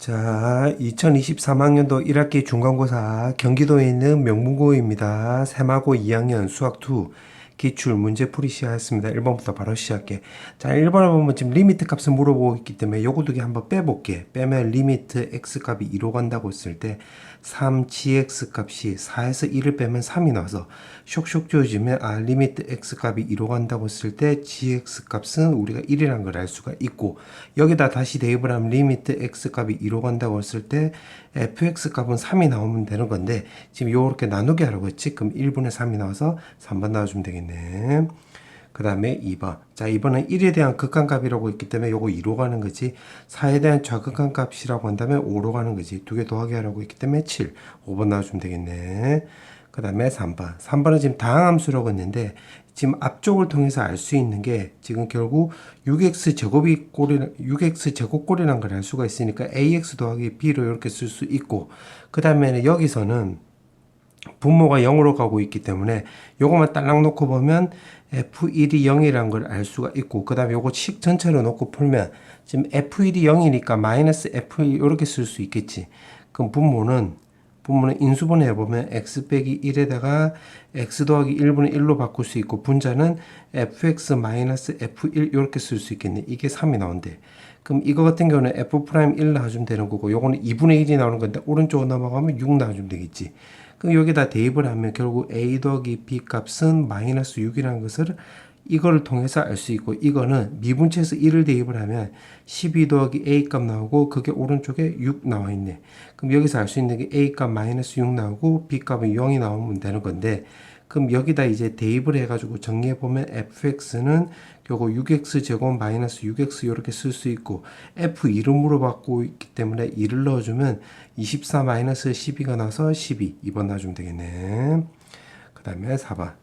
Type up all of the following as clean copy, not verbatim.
자, 2023학년도 1학기 중간고사 경기도에 있는 명문고입니다. 세마고 2학년 수학2 기출 문제풀이 시작했습니다. 1번부터 바로 시작해. 자, 1번을 보면 지금 리미트 값을 물어보고 있기 때문에 요거 두 개 한번 빼볼게. 빼면 리미트 x 값이 2로 간다고 했을 때 3gx 값이 4에서 1을 빼면 3이 나와서 쇽쇽 지워지면 리미트 x 값이 2로 간다고 했을 때 gx 값은 우리가 1이라는 걸 알 수가 있고, 여기다 다시 대입을 하면 리미트 x 값이 2로 간다고 했을 때 fx 값은 3이 나오면 되는 건데, 지금 요렇게 나누게 하라고 했지. 그럼 1분의 3이 나와서 3번 나와주면 되겠네. 그 다음에 2번. 자, 2번은 1에 대한 극한값이라고 있기 때문에 요거 2로 가는 거지. 4에 대한 좌극한값이라고 한다면 5로 가는 거지. 두 개 더하기 하라고 했기 때문에 7. 5번 나와주면 되겠네. 그 다음에 3번. 3번은 지금 다항함수라고 했는데, 지금 앞쪽을 통해서 알 수 있는 게 지금 결국 6x 제곱꼴이라는 걸 알 수가 있으니까 ax 더하기 b로 이렇게 쓸 수 있고, 그 다음에는 여기서는 분모가 0으로 가고 있기 때문에 요거만 딸랑 놓고 보면 f1이 0이라는 걸 알 수가 있고, 그 다음에 요거 식 전체로 놓고 풀면 지금 f1이 0이니까 마이너스 f1 이렇게 쓸 수 있겠지. 그럼 분모는 인수분해 해보면 x 빼기 1에다가 x 더하기 1분의 1로 바꿀 수 있고, 분자는 fx 마이너스 f1 이렇게 쓸 수 있겠네. 이게 3이 나온대. 그럼 이거 같은 경우는 f'1 나와주면 되는 거고, 요거는 2분의 1이 나오는 건데 오른쪽으로 넘어가면 6 나와주면 되겠지. 그럼 여기다 대입을 하면 결국 a 더하기 b 값은 마이너스 6이라는 것을 이거를 통해서 알 수 있고, 이거는 미분체에서 1을 대입을 하면 12 더하기 a 값 나오고, 그게 오른쪽에 6 나와 있네. 그럼 여기서 알 수 있는 게 a 값 마이너스 6 나오고 b 값은 0이 나오면 되는 건데, 그럼 여기다 이제 대입을 해가지고 정리해 보면 fx는 결국 6x 제곱 마이너스 6x 이렇게 쓸 수 있고, f 이름으로 받고 있기 때문에 2를 넣어주면 24 마이너스 12가 나서 12. 2번 놔주면 되겠네. 그 다음에 4번.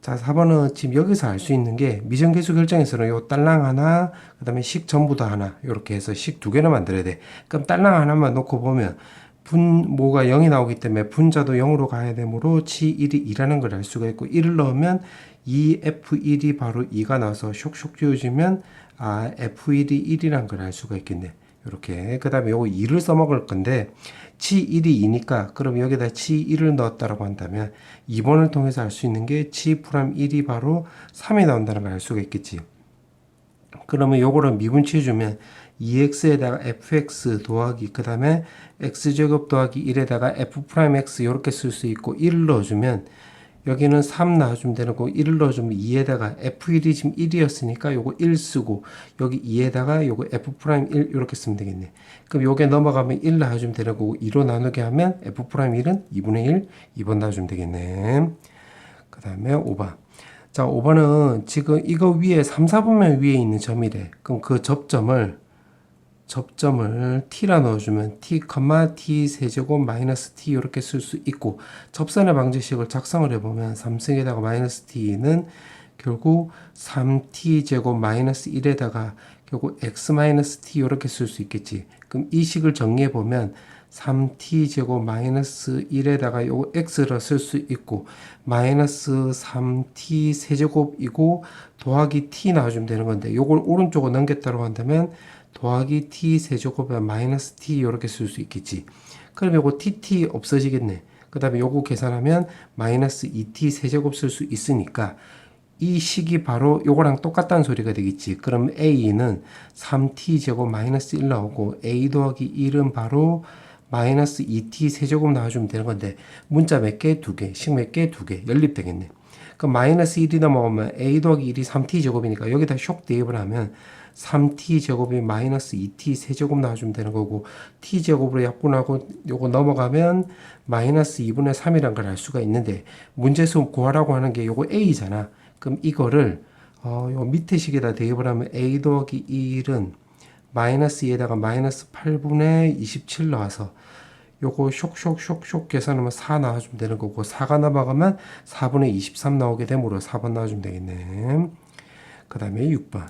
자, 4번은 지금 여기서 알 수 있는 게 미정계수 결정에서는 요 딸랑 하나, 그 다음에 식 전부 다 하나, 이렇게 해서 식 두 개를 만들어야 돼. 그럼 딸랑 하나만 놓고 보면 분모가 0이 나오기 때문에 분자도 0으로 가야 되므로 chi1이 2라는 걸 알 수가 있고, 1을 넣으면 2f1이 바로 2가 나와서 쇽쇽 지워지면 f1이 1이라는 걸 알 수가 있겠네. 이렇게. 그 다음에 요거 2를 써먹을 건데, chi1이 2니까 그럼 여기다 chi1을 넣었다라고 한다면 2번을 통해서 알 수 있는 게 chi'1이 바로 3이 나온다는 걸 알 수가 있겠지. 그러면 요거를 미분치해주면 2x에다가 fx 더하기, 그 다음에 x제곱 더하기 1에다가 f'x 이렇게 쓸 수 있고, 1을 넣어주면 여기는 3 나와주면 되는 거고, 1을 넣어주면 2에다가 f1이 지금 1이었으니까 요거 1 쓰고, 여기 2에다가 요거 f'1 이렇게 쓰면 되겠네. 그럼 요게 넘어가면 1 나와주면 되는 거고, 2로 나누게 하면 f'1은 2분의 1, 2번 나와주면 되겠네. 그 다음에 5번. 자, 5번은 지금 이거 위에 3, 4분면 위에 있는 점이래. 그럼 그 접점을 t라 넣어주면 t, t 세제곱 마이너스 t 이렇게 쓸 수 있고, 접선의 방정식을 작성을 해보면 3승에다가 마이너스 t는 결국 3t 제곱 마이너스 1에다가 결국 x 마이너스 t 이렇게 쓸 수 있겠지. 그럼 이 식을 정리해보면 3t 제곱 마이너스 1에다가 요거 x를 쓸 수 있고, 마이너스 3t 세제곱이고 더하기 t 나와주면 되는 건데, 요걸 오른쪽으로 넘겼다고 한다면 더하기 t 세제곱에 마이너스 t 이렇게 쓸 수 있겠지. 그럼 요거 tt 없어지겠네. 그 다음에 요거 계산하면 마이너스 2t 세제곱 쓸 수 있으니까 이 식이 바로 요거랑 똑같다는 소리가 되겠지. 그럼 a는 3t 제곱 마이너스 1 나오고, a 더하기 1은 바로 마이너스 2t 세제곱 나와주면 되는 건데, 문자 몇 개? 2개, 식 몇 개? 2개, 연립되겠네. 그럼 마이너스 1이 넘어가면 a 더하기 1이 3t 제곱이니까 여기다 쇽 대입을 하면 3t 제곱이 마이너스 2t 세제곱 나와주면 되는 거고, t 제곱으로 약분하고 요거 넘어가면 마이너스 2분의 3이란 걸 알 수가 있는데, 문제수 구하라고 하는 게 요거 a잖아. 그럼 이거를 요 밑에 식에다 대입을 하면 a 더하기 1은 마이너스 2에다가 마이너스 8분의 27 나와서 요거 쇽쇽쇽쇽 계산하면 4 나와주면 되는 거고, 4가 넘어가면 4분의 23 나오게 되므로 4번 나와주면 되겠네. 그 다음에 6번.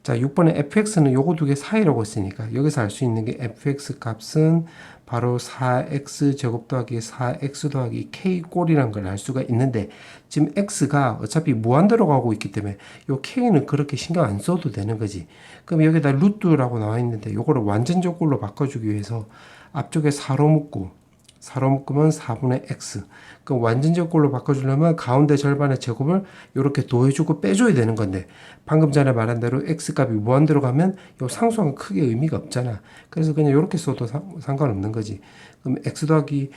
자, 6번에 fx는 요거 두 개 사이라고 했으니까 여기서 알 수 있는 게 fx 값은 바로 4x 제곱 더하기 4x 더하기 k 꼴이라는 걸 알 수가 있는데 지금 x가 어차피 무한대로 가고 있기 때문에 요 k는 그렇게 신경 안 써도 되는 거지. 그럼 여기다 루트라고 나와 있는데 요거를 완전적 꼴로 바꿔주기 위해서 앞쪽에 4로 묶으면 4분의 x. 그럼 완전적 꼴로 바꿔주려면 가운데 절반의 제곱을 이렇게 더해주고 빼줘야 되는 건데 방금 전에 말한 대로 x 값이 무한대로 가면 요 상수항은 크게 의미가 없잖아. 그래서 그냥 이렇게 써도 상관없는 거지. 그럼 x 더하기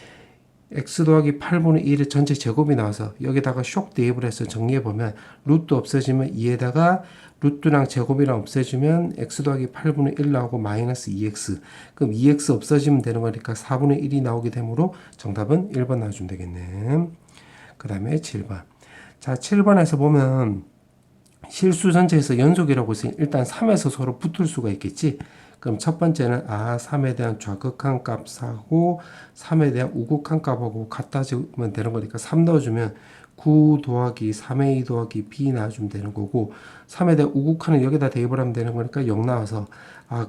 8분의 1의 전체 제곱이 나와서 여기다가 쇽 대입을 해서 정리해보면 루트 없어지면 2에다가 루트랑 제곱이랑 없애주면 x 더하기 8분의 1 나오고 마이너스 2x. 그럼 2x 없어지면 되는 거니까 4분의 1이 나오게 되므로 정답은 1번 나와주면 되겠네. 그 다음에 7번. 자, 7번에서 보면 실수 전체에서 연속이라고 했으니 일단 3에서 서로 붙을 수가 있겠지. 그럼 첫 번째는 3에 대한 좌극한 값하고 3에 대한 우극한 값하고 갖다 주면 되는 거니까 3 넣어주면 9 더하기 3a 더하기 b 나와주면 되는 거고 3에 대한 우극한은 여기다 대입을 하면 되는 거니까 0 나와서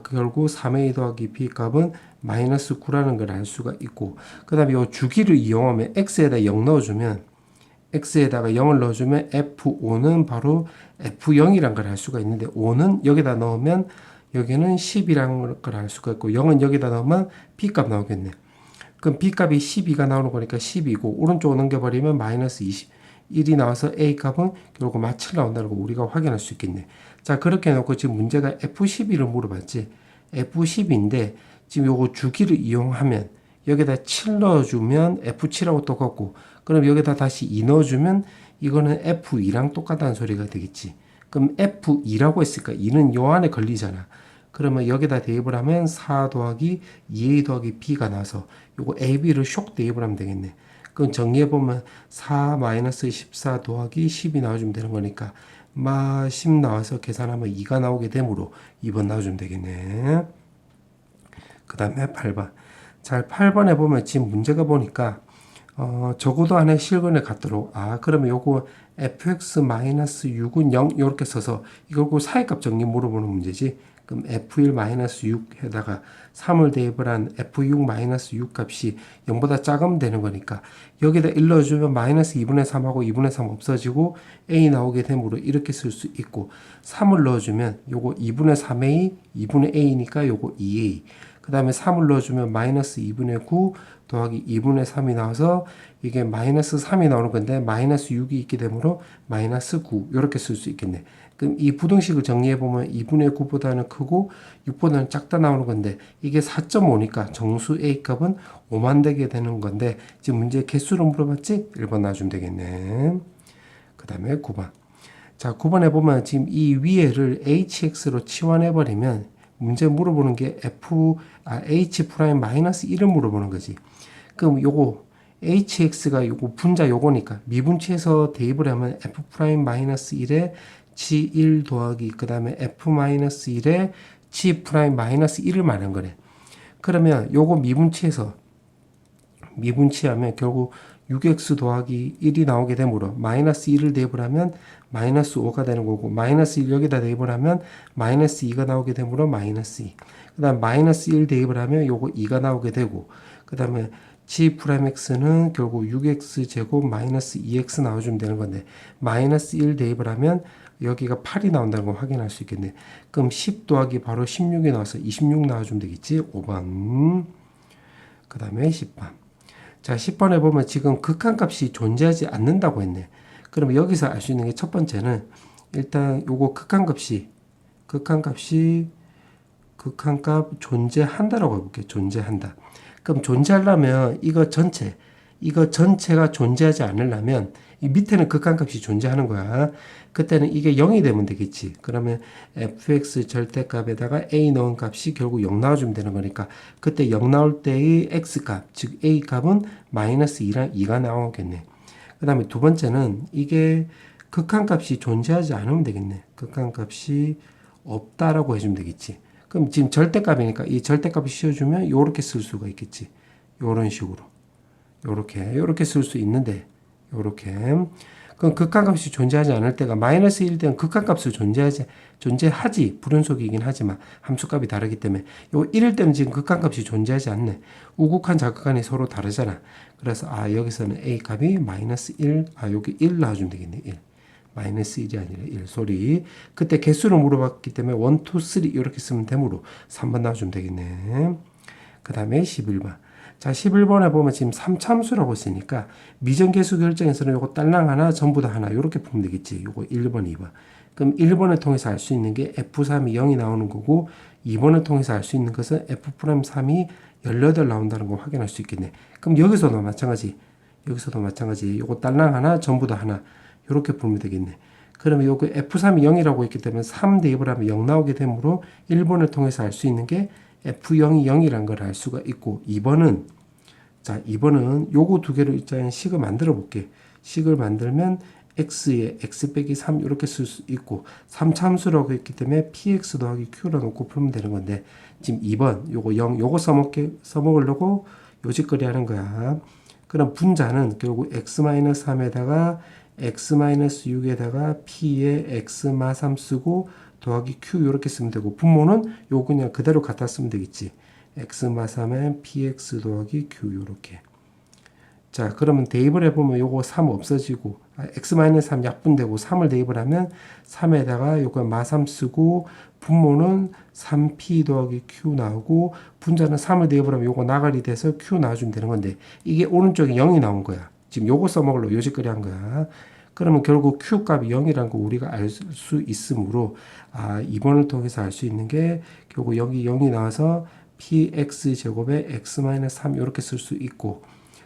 결국 3a 더하기 b 값은 마이너스 9라는 걸 알 수가 있고 그 다음에 이 주기를 이용하면 x에다 0 넣어주면 x에다가 0을 넣어주면 f5는 바로 f0이란 걸 알 수가 있는데 5는 여기다 넣으면 여기는 10이라는 걸 알 수가 있고 0은 여기다 넣으면 b값 나오겠네. 그럼 b값이 12가 나오는 거니까 10이고 오른쪽으로 넘겨버리면 마이너스 21이 나와서 a값은 결국 마 7 나온다는 거 우리가 확인할 수 있겠네. 자, 그렇게 해놓고 지금 문제가 f12를 물어봤지. f10인데 지금 요거 주기를 이용하면 여기다 7 넣어주면 f7하고 똑같고 그럼 여기다 다시 2 넣어주면 이거는 f2랑 똑같다는 소리가 되겠지. 그럼 f2라고 했으니까 2는 요 안에 걸리잖아. 그러면 여기다 대입을 하면 4 더하기 2a 더하기 b가 나와서 요거 ab를 쇽 대입을 하면 되겠네. 그럼 정리해보면 4 마이너스 14 더하기 10이 나와주면 되는 거니까 마 10 나와서 계산하면 2가 나오게 되므로 2번 나와주면 되겠네. 그 다음에 8번. 자, 8번에 보면 지금 문제가 보니까 적어도 안에 실근에 갖도록 그러면 요거 fx-6은 0 이렇게 써서 이걸 그 사이값 정리 물어보는 문제지. 그럼 f1-6 에다가 3을 대입을 한 f6-6 값이 0보다 작으면 되는 거니까 여기다 1 넣어주면 마이너스 2분의 3하고 2분의 3 없어지고 a 나오게 되므로 이렇게 쓸 수 있고 3을 넣어주면 요거 2분의 3a 2분의 a니까 요거 2a 그 다음에 3을 넣어주면 마이너스 2분의 9 더하기 2분의 3이 나와서 이게 마이너스 3이 나오는 건데 마이너스 6이 있게 되므로 마이너스 9 이렇게 쓸 수 있겠네. 그럼 이 부등식을 정리해보면 2분의 9보다는 크고 6보다는 작다 나오는 건데 이게 4.5니까 정수 A 값은 5만 되게 되는 건데 지금 문제 개수를 물어봤지? 1번 놔주면 되겠네. 그 다음에 9번. 자, 9번에 보면 지금 이 위에를 hx로 치환해버리면 문제 물어보는 게 h 프라임 마이너스 1을 물어보는 거지. 그럼 요거 hx가 요거 분자 요거니까 미분치해서 대입을 하면 f 프라임 마이너스 1에 g1 더하기 그 다음에 f 마이너스 1에 g 프라임 마이너스 1을 말한 거래. 그러면 요거 미분치하면 결국 6x 더하기 1이 나오게 되므로 마이너스 1을 대입을 하면 마이너스 5가 되는 거고 마이너스 1 여기다 대입을 하면 마이너스 2가 나오게 되므로 마이너스 2. 그 다음 마이너스 1 대입을 하면 요거 2가 나오게 되고 그 다음에 g 프라임 x는 결국 6x 제곱 마이너스 2x 나와주면 되는 건데 마이너스 1 대입을 하면 여기가 8이 나온다는 걸 확인할 수 있겠네. 그럼 10 더하기 바로 16이 나와서 26 나와주면 되겠지. 5번. 그 다음에 10번. 자, 10번에 보면 지금 극한값이 존재하지 않는다고 했네. 그러면 여기서 알 수 있는 게 첫 번째는 일단 요거 극한값 존재한다라고 해볼게요. 존재한다. 그럼 존재하려면 이거 전체가 존재하지 않으려면 이 밑에는 극한값이 존재하는 거야. 그때는 이게 0이 되면 되겠지. 그러면 fx 절대값에다가 a 넣은 값이 결국 0 나와주면 되는 거니까 그때 0 나올 때의 x값, 즉 a값은 마이너스 2가 나오겠네. 그 다음에 두 번째는 이게 극한값이 존재하지 않으면 되겠네. 극한값이 없다라고 해주면 되겠지. 그럼 지금 절대값이니까 이 절대값을 씌워주면 요렇게 쓸 수가 있겠지. 요런 식으로. 요렇게 쓸 수 있는데 요렇게. 그럼 극한값이 존재하지 않을 때가 마이너스 1 때는 극한값을 존재하지 불연속이긴 하지만 함수값이 다르기 때문에 요 1일 때는 지금 극한값이 존재하지 않네. 우극한 자극한이 서로 다르잖아. 그래서 여기서는 A 값이 마이너스 1, 여기 1 넣어주면 되겠네. 1. 마이너스 1이 아니라 1. 소리. 그때 개수를 물어봤기 때문에 1, 2, 3 이렇게 쓰면 되므로 3번 넣어주면 되겠네. 그 다음에 11번. 자, 11번에 보면 지금 3참수라고 했으니까 미정계수 결정에서는 요거 딸랑 하나, 전부 다 하나 이렇게 풀면 되겠지. 요거 1번, 2번. 그럼 1번을 통해서 알 수 있는 게 F3이 0이 나오는 거고 2번을 통해서 알 수 있는 것은 F'3이 18 나온다는 걸 확인할 수 있겠네. 그럼 여기서도 마찬가지. 요거 딸랑 하나, 전부 다 하나 이렇게 풀면 되겠네. 그러면 요거 F3이 0이라고 했기 때문에 3 대입을 하면 0 나오게 되므로 1번을 통해서 알 수 있는 게 F0이 0이라는 걸 알 수가 있고 2번은 요거 두 개를 일단 식을 만들어 볼게. 식을 만들면 x에 x 빼기 3 이렇게 쓸 수 있고 3참수라고 했기 때문에 px 더하기 q라 놓고 풀면 되는 건데 지금 2번 요거 0 요거 써먹으려고 요짓거리 하는 거야. 그럼 분자는 결국 x-3에다가 x-6에다가 p에 x-3 쓰고 더하기 q 이렇게 쓰면 되고 분모는 요 그냥 그대로 갖다 쓰면 되겠지. x-3에 px 더하기 q 이렇게. 자, 그러면 대입을 해보면 요거 3 없어지고 x-3 약분되고 3을 대입을 하면 3에다가 요거 마3 쓰고 분모는 3p 더하기 q 나오고 분자는 3을 대입을 하면 요거 나가리 돼서 q 나와주면 되는 건데 이게 오른쪽에 0이 나온 거야. 지금 요거 써먹으려고 요짓거리 한 거야. 그러면 결국 q 값이 0이라는 거 우리가 알 수 있으므로 2번을 통해서 알 수 있는 게 결국 여기 0이 나와서 px 제곱에 x-3 이렇게 쓸 수 있고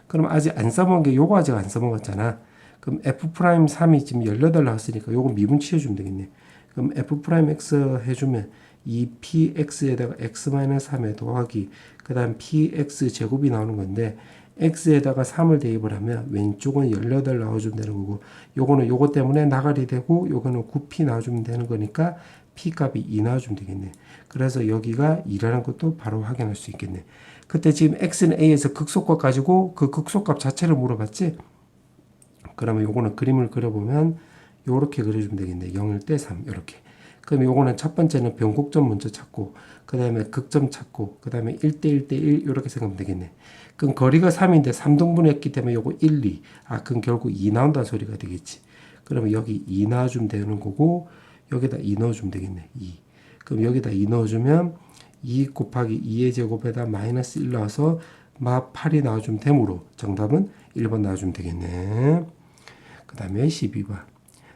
그럼 아직 안 써먹은 게 요거 아직 안 써먹었잖아. 그럼 f'3이 지금 18 나왔으니까 요거 미분 치워주면 되겠네. 그럼 f'(x) 해주면 2px에다가 x-3에 더하기 그 다음 px 제곱이 나오는 건데 x에다가 3을 대입을 하면 왼쪽은 18 나와주면 되는 거고 요거는 요거 때문에 나가리 되고 요거는 9p 나와주면 되는 거니까 p 값이 2 나와주면 되겠네. 그래서 여기가 2라는 것도 바로 확인할 수 있겠네. 그때 지금 x는 a에서 극소값 가지고 그 극소값 자체를 물어봤지. 그러면 요거는 그림을 그려보면 요렇게 그려주면 되겠네. 0일 때 3 요렇게. 그럼 요거는 첫 번째는 변곡점 먼저 찾고 그 다음에 극점 찾고 그 다음에 1대 1대 1 요렇게 생각하면 되겠네. 그럼 거리가 3인데 3등분 했기 때문에 요거 1, 2 그럼 결국 2 나온다는 소리가 되겠지. 그러면 여기 2 넣어주면 되는 거고 여기다 2 넣어주면 되겠네. 2. 그럼 여기다 2 넣어주면 2 곱하기 2의 제곱에다 마이너스 1 나와서 마 8이 나와주면 되므로 정답은 1번 나와주면 되겠네. 그 다음에 12번.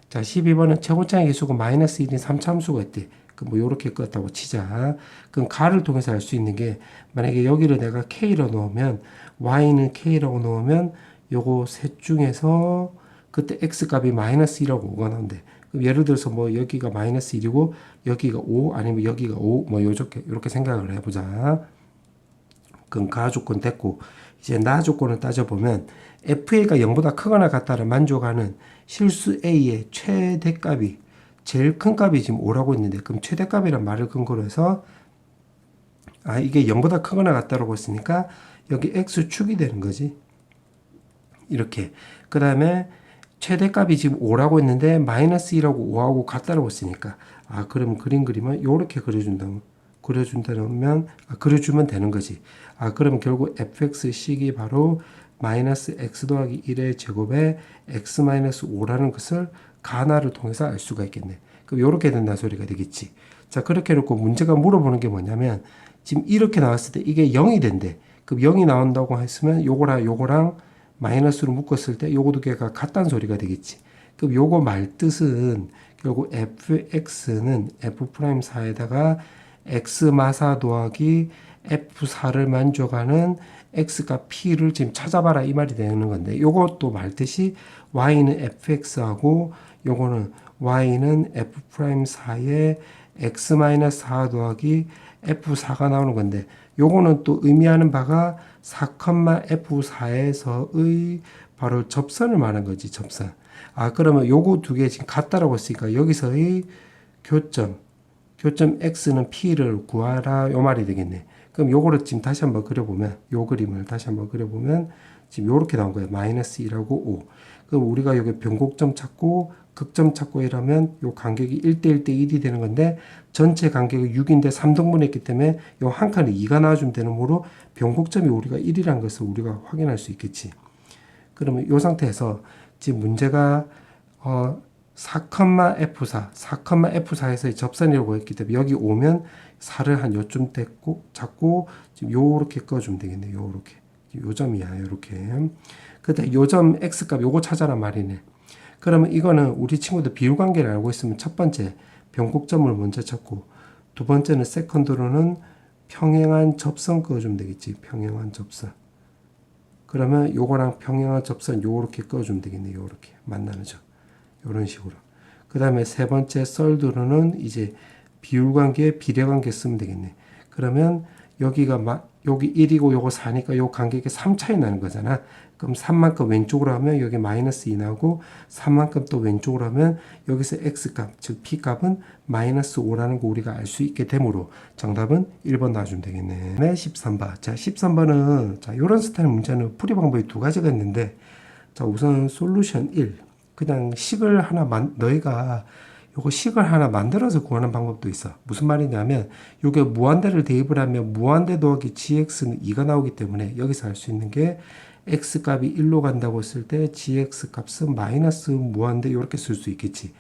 자, 12번은 최고차의 개수가 마이너스 1인 3참수가 있대. 뭐 요렇게 껐다고 치자. 그럼 가를 통해서 알 수 있는 게 만약에 여기를 내가 k로 넣으면 y는 k라고 넣으면 요거 셋 중에서 그때 x 값이 마이너스 1하고 5가 나온대. 그럼 예를 들어서 뭐 여기가 마이너스 1이고 여기가 5 아니면 여기가 5 뭐 요렇게 생각을 해보자. 그럼 가 조건 됐고 이제 나 조건을 따져보면 FA가 0보다 크거나 같다를 만족하는 실수 A의 최대값이 제일 큰 값이 지금 5라고 있는데 그럼 최대값이란 말을 근거로 해서 이게 0보다 크거나 같다라고 했으니까 여기 X축이 되는 거지. 이렇게. 그 다음에 최대값이 지금 5라고 했는데 마이너스 1하고 5하고 같다라고 했으니까 그럼 그림 그리면 요렇게 그려준다면 그려주면 되는 거지. 그러면 결국 fx식이 바로 마이너스 x 더하기 1의 제곱에 x 마이너스 5라는 것을 가나를 통해서 알 수가 있겠네. 그럼 요렇게 된다는 소리가 되겠지. 자, 그렇게 해놓고 문제가 물어보는 게 뭐냐면 지금 이렇게 나왔을 때 이게 0이 된대. 그럼 0이 나온다고 했으면 요거랑 마이너스로 묶었을 때 요거 두 개가 같다는 소리가 되겠지. 그럼 요거 말 뜻은 결국 fx는 f'4에다가 x마사 더하기 f4를 만족하는 x가 p를 지금 찾아봐라 이 말이 되는 건데 요것도 말듯이 y는 fx하고 요거는 y는 f'4에 x-4 더하기 f4가 나오는 건데 요거는 또 의미하는 바가 4,f4에서의 바로 접선을 말한 거지. 접선. 그러면 요거 두 개 지금 같다라고 했으니까 여기서의 교점 x는 p를 구하라 요 말이 되겠네. 그럼 요거를 지금 다시 한번 그려보면 요 그림을 다시 한번 그려보면 지금 요렇게 나온 거예요. 마이너스 1하고 5. 그럼 우리가 여기 변곡점 찾고 극점 찾고 이러면 요 간격이 1대 1대 1이 되는 건데 전체 간격이 6인데 3등분 했기 때문에 요 한 칸에 2가 나와주면 되는 거로 변곡점이 우리가 1이라는 것을 우리가 확인할 수 있겠지. 그러면 요 상태에서 지금 문제가 4,F4, 4,F4에서의 접선이라고 했기 때문에 여기 오면 4를 한 요쯤 잡고 지금 요렇게 꺼주면 되겠네. 요렇게. 요 점이야. 요렇게. 그때 요 점 X값 요거 찾아란 말이네. 그러면 이거는 우리 친구들 비율관계를 알고 있으면 첫 번째 변곡점을 먼저 찾고 두 번째는 세컨드로는 평행한 접선 그어주면 되겠지. 평행한 접선. 그러면 요거랑 평행한 접선 요렇게 그어주면 되겠네. 요렇게 만나는 점. 요런 식으로. 그 다음에 세 번째 썰드로는 이제 비율관계, 비례관계 쓰면 되겠네. 그러면 여기가 여기 1이고 요거 4니까 요 간격이 3 차이 나는 거잖아. 그럼 3만큼 왼쪽으로 하면 여기 마이너스 2 나오고 3만큼 또 왼쪽으로 하면 여기서 x값, 즉 p값은 마이너스 5라는 거 우리가 알 수 있게 되므로 정답은 1번 나와주면 되겠네. 13번. 자, 13번은 자, 요런 스타일 문제는 풀이 방법이 두 가지가 있는데 자, 우선 솔루션 1. 그냥 식을 하나 너희가 요거 식을 하나 만들어서 구하는 방법도 있어. 무슨 말이냐면 요게 무한대를 대입을 하면 무한대 더하기 gx는 2가 나오기 때문에 여기서 알 수 있는 게 x값이 1로 간다고 했을 때 gx값은 마이너스 무한대 이렇게 쓸 수 있겠지.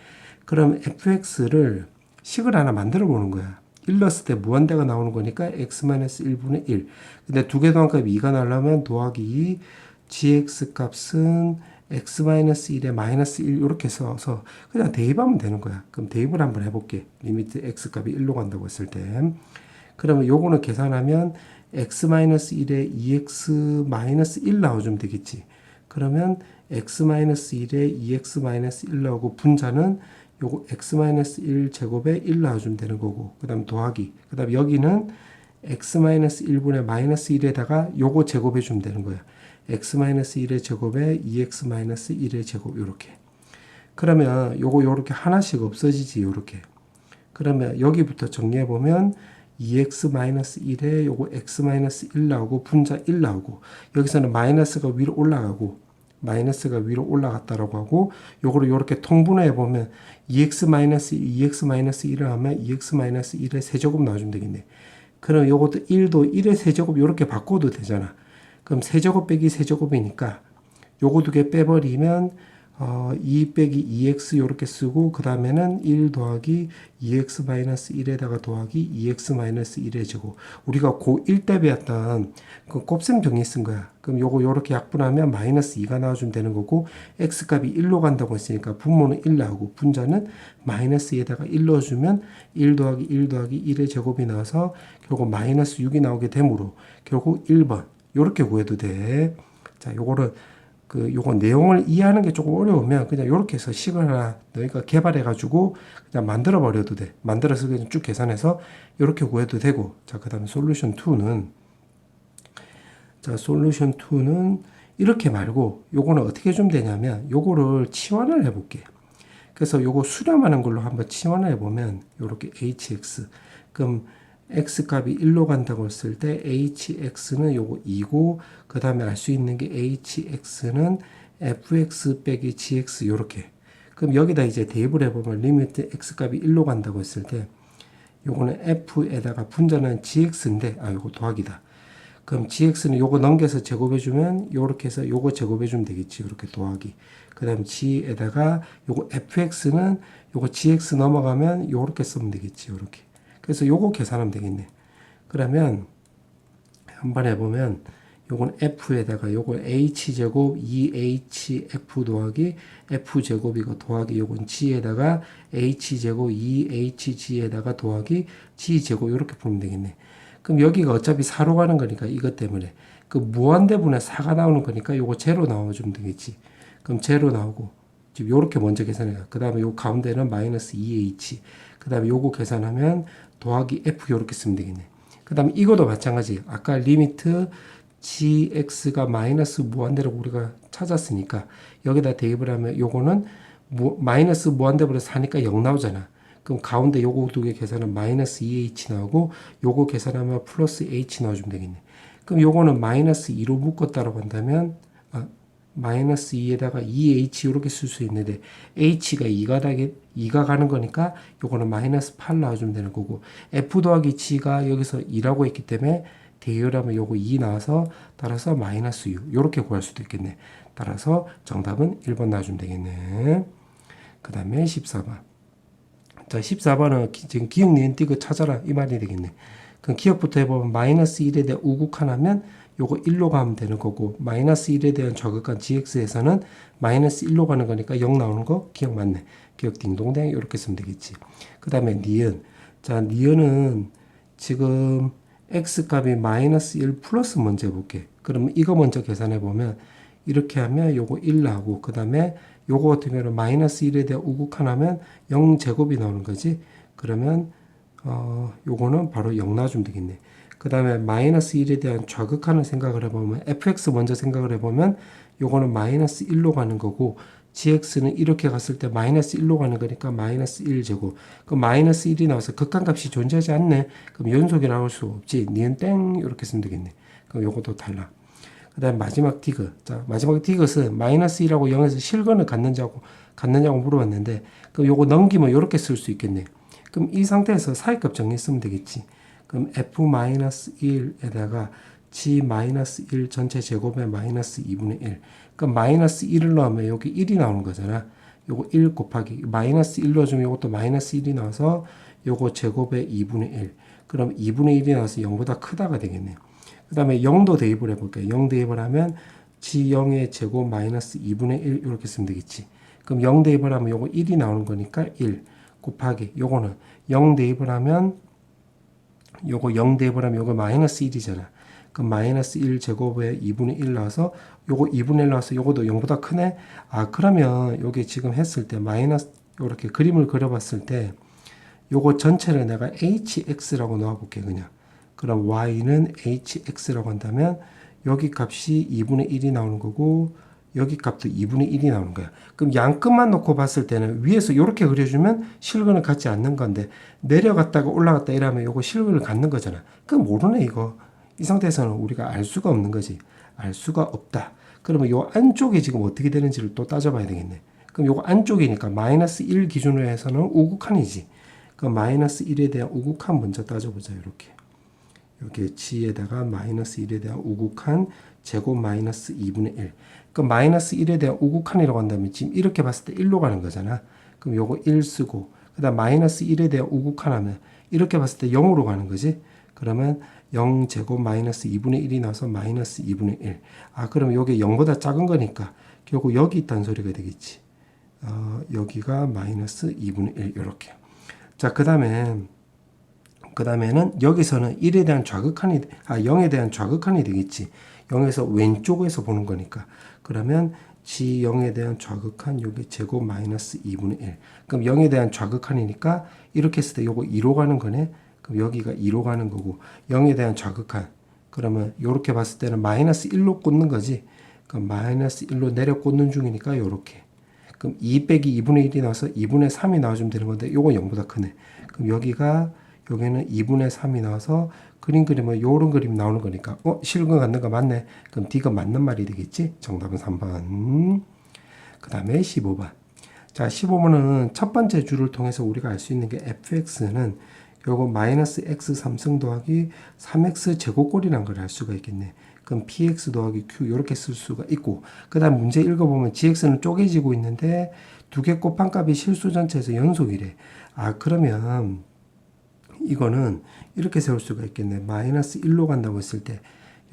그럼 fx를 식을 하나 만들어 보는 거야. 1 넣었을 때 무한대가 나오는 거니까 x-1분의 1. 근데 두 개 더한값이 2가 나려면 더하기 2 gx값은 x-1에 마이너스 1 이렇게 써서 그냥 대입하면 되는 거야. 그럼 대입을 한번 해볼게. 리미트 x값이 1로 간다고 했을 때 그러면 요거는 계산하면 x-1에 2x-1 나와주면 되겠지. 그러면 x-1에 2x-1 나오고 분자는 요거 x-1 제곱에 1 나와주면 되는 거고 그 다음 더하기 그 다음 여기는 x-1분의 마이너스 1에다가 요거 제곱해 주면 되는 거야. x-1의 제곱에 2x-1의 제곱 요렇게. 그러면 요거 요렇게 하나씩 없어지지 요렇게. 그러면 여기부터 정리해 보면 2x-1에 요거 x-1 나오고 분자 1 나오고 여기서는 마이너스가 위로 올라가고 마이너스가 위로 올라갔다라고 하고 요거를 요렇게 통분해 보면 2x-1을 하면 2x-1의 세제곱 나와주면 되겠네. 그럼 요것도 1도 1의 세제곱 요렇게 바꿔도 되잖아. 그럼 세제곱 빼기 세제곱이니까 요거 두 개 빼버리면 2 빼기 2x 요렇게 쓰고 그 다음에는 1 더하기 2x-1에다가 더하기 2x-1의 제곱. 우리가 고1 때 배웠던 그 곱셈 정리 쓴 거야. 그럼 요거 요렇게 약분하면 마이너스 2가 나와주면 되는 거고 x값이 1로 간다고 했으니까 분모는 1 나오고 분자는 마이너스 2에다가 1 넣어주면 1 더하기 1 더하기 1의 제곱이 나와서 결국 마이너스 6이 나오게 되므로 결국 1번 요렇게 구해도 돼. 자, 요거를 요거 내용을 이해하는 게 조금 어려우면 그냥 요렇게 해서 식을 하나 너희가 개발해가지고 그냥 만들어 버려도 돼. 만들어서 그냥 쭉 계산해서 요렇게 구해도 되고. 자, 그 다음에 솔루션 2는 자, 솔루션 2는 이렇게 말고 요거는 어떻게 좀 되냐면 요거를 치환을 해볼게. 그래서 요거 수렴하는 걸로 한번 치환을 해보면 요렇게 hx 그럼 x값이 1로 간다고 했을 때 hx는 요거 2고 그 다음에 알 수 있는 게 hx는 fx 빼기 gx 요렇게. 그럼 여기다 이제 대입을 해보면 리미트 x값이 1로 간다고 했을 때 요거는 f에다가 분자는 gx인데 요거 더하기다. 그럼 gx는 요거 넘겨서 제곱해주면 요렇게 해서 요거 제곱해주면 되겠지. 요렇게 더하기. 그 다음 g에다가 요거 fx는 요거 gx 넘어가면 요렇게 쓰면 되겠지. 요렇게. 그래서 요거 계산하면 되겠네. 그러면 한번 해보면 요건 f에다가 요건 h제곱 2hf 더하기 f제곱이고 더하기 요건 g에다가 h제곱 2hg에다가 더하기 g제곱 이렇게 풀면 되겠네. 그럼 여기가 어차피 4로 가는 거니까 이것 때문에 그 무한대분의 4가 나오는 거니까 요거 제로 나와주면 되겠지. 그럼 제로 나오고 지금 요렇게 먼저 계산해요. 그 다음에 요 가운데는 마이너스 2h 그 다음에 요거 계산하면 더하기 f 요렇게 쓰면 되겠네. 그 다음에 이것도 마찬가지. 아까 리미트 gx가 마이너스 무한대라고 우리가 찾았으니까 여기다 대입을 하면 요거는 마이너스 무한대보다 4니까 0 나오잖아. 그럼 가운데 요거 두 개 계산하면 마이너스 2h 나오고 요거 계산하면 플러스 h 나와주면 되겠네. 그럼 요거는 마이너스 2로 묶었다라고 한다면 마이너스 2에다가 2h 이렇게 쓸 수 있는데 h가 2가 가는 거니까 요거는 마이너스 8 나와주면 되는 거고 f 더하기 g가 여기서 2라고 했기 때문에 대열하면 요거 2 나와서 따라서 마이너스 6 요렇게 구할 수도 있겠네. 따라서 정답은 1번 나와주면 되겠네. 그 다음에 14번. 자, 14번은 지금 기억, 니은, 띠그 찾아라 이 말이 되겠네. 그럼 기억부터 해보면 마이너스 1에 대한 우극하나면 요거 1로 가면 되는 거고 마이너스 1에 대한 좌극한 gx에서는 마이너스 1로 가는 거니까 0 나오는 거 기억 맞네. 기억 딩동댕 이렇게 쓰면 되겠지. 그 다음에 니은. 자, 니은은 지금 x값이 마이너스 1 플러스 먼저 해볼게. 그러면 이거 먼저 계산해 보면 이렇게 하면 요거 1 나오고 그 다음에 요거 같은 경우는 마이너스 1에 대한 우극하나면 0제곱이 나오는 거지. 그러면 요거는 바로 0 놔주면 되겠네. 그 다음에 마이너스 1에 대한 좌극하는 생각을 해보면 fx 먼저 생각을 해보면 요거는 마이너스 1로 가는 거고 gx는 이렇게 갔을 때 마이너스 1로 가는 거니까 마이너스 1제곱. 그럼 마이너스 1이 나와서 극한값이 존재하지 않네. 그럼 연속이 나올 수 없지. 니은 땡 이렇게 쓰면 되겠네. 그럼 요것도 탈락. 그 다음에 마지막 디귿. 자, 마지막 디귿은 마이너스 1하고 0에서 실근을 갖느냐고 물어봤는데 그럼 요거 넘기면 요렇게 쓸 수 있겠네. 그럼 이 상태에서 사이값 정리했으면 되겠지. 그럼 f-1에다가 g-1 전체 제곱에 마이너스 2분의 1. 그럼 마이너스 1을 넣으면 여기 1이 나오는 거잖아. 요거 1 곱하기 마이너스 1 넣어주면 요것도 마이너스 1이 나와서 요거 제곱에 2분의 1. 그럼 2분의 1이 나와서 0보다 크다가 되겠네요. 그 다음에 0도 대입을 해볼게요. 0 대입을 하면 g0의 제곱 마이너스 2분의 1 이렇게 쓰면 되겠지. 그럼 0 대입을 하면 요거 1이 나오는 거니까 1 곱하기 요거는 0 대입을 하면 요거 0 대입을 하면 요거 마이너스 1이잖아. 그럼 마이너스 1 제곱에 2분의 1 나와서 요거 2분의 1 나와서 요거도 0보다 크네. 아, 그러면 요게 지금 했을 때 마이너스 요렇게 그림을 그려봤을 때 요거 전체를 내가 hx라고 놓아볼게 그냥. 그럼 y는 hx라고 한다면 여기 값이 2분의 1이 나오는 거고 여기 값도 2분의 1이 나오는 거야. 그럼 양끝만 놓고 봤을 때는 위에서 이렇게 그려주면 실근을 갖지 않는 건데 내려갔다가 올라갔다 이러면 요거 실근을 갖는 거잖아. 그럼 모르네 이거. 이 상태에서는 우리가 알 수가 없는 거지. 알 수가 없다. 그러면 요 안쪽이 지금 어떻게 되는지를 또 따져봐야 되겠네. 그럼 요거 안쪽이니까 마이너스 1 기준으로 해서는 우극한이지. 그럼 마이너스 1에 대한 우극한 먼저 따져보자. 이렇게. 여기 g에다가 마이너스 1에 대한 우극한 제곱 마이너스 2분의 1. 그럼 마이너스 1에 대한 우극한이라고 한다면 지금 이렇게 봤을 때 1로 가는 거잖아. 그럼 요거 1 쓰고 그 다음 마이너스 1에 대한 우극한 하면 이렇게 봤을 때 0으로 가는 거지. 그러면 0 제곱 마이너스 2분의 1이 나와서 마이너스 2분의 1. 아, 그러면 요게 0보다 작은 거니까 결국 여기 있다는 소리가 되겠지. 여기가 마이너스 2분의 1 이렇게. 자, 그 다음에는 여기서는 1에 대한 좌극한이 0에 대한 좌극한이 되겠지. 0에서 왼쪽에서 보는 거니까. 그러면 g0에 대한 좌극한 여기 제곱 마이너스 2분의 1. 그럼 0에 대한 좌극한이니까 이렇게 했을 때 요거 2로 가는 거네. 그럼 여기가 2로 가는 거고 0에 대한 좌극한. 그러면 요렇게 봤을 때는 마이너스 1로 꽂는 거지. 그럼 마이너스 1로 내려 꽂는 중이니까 요렇게. 그럼 2 빼기 2분의 1이 나와서 2분의 3이 나와주면 되는 건데 요거 0보다 크네. 그럼 여기는 2분의 3이 나와서 그림 그리면 요런 그림 나오는 거니까 실근 갖는 거 맞네. 그럼 D가 맞는 말이 되겠지. 정답은 3번. 그 다음에 15번. 자, 15번은 첫 번째 줄을 통해서 우리가 알 수 있는 게 fx는 요거 마이너스 x 3승 더하기 3x 제곱꼴이라는 걸 알 수가 있겠네. 그럼 px 더하기 q 이렇게 쓸 수가 있고 그 다음 문제 읽어보면 gx는 쪼개지고 있는데 두 개 곱한 값이 실수 전체에서 연속이래. 아, 그러면 이거는 이렇게 세울 수가 있겠네. 마이너스 1로 간다고 했을 때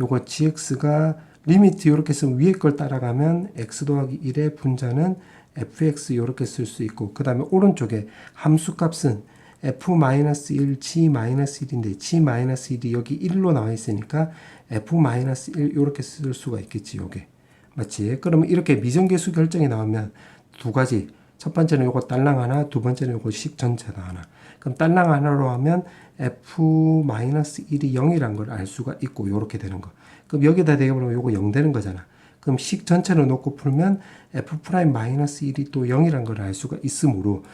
요거 gx가 리미트 이렇게 쓰면 위에 걸 따라가면 x 더하기 1의 분자는 fx 이렇게 쓸 수 있고 그 다음에 오른쪽에 함수값은 f-1, g-1인데 g-1이 여기 1로 나와 있으니까 f-1 이렇게 쓸 수가 있겠지. 요게 맞지? 그러면 이렇게 미정계수 결정이 나오면 두 가지. 첫 번째는 요거 딸랑 하나, 두 번째는 요거 식 전체다 하나. 그럼 딸랑 하나로 하면 f-1이 0이란 걸 알 수가 있고 요렇게 되는 거. 그럼 여기다 대입하면 요거 0 되는 거잖아. 그럼 식 전체를 놓고 풀면 f'-1이 또 0이란 걸 알 수가 있으므로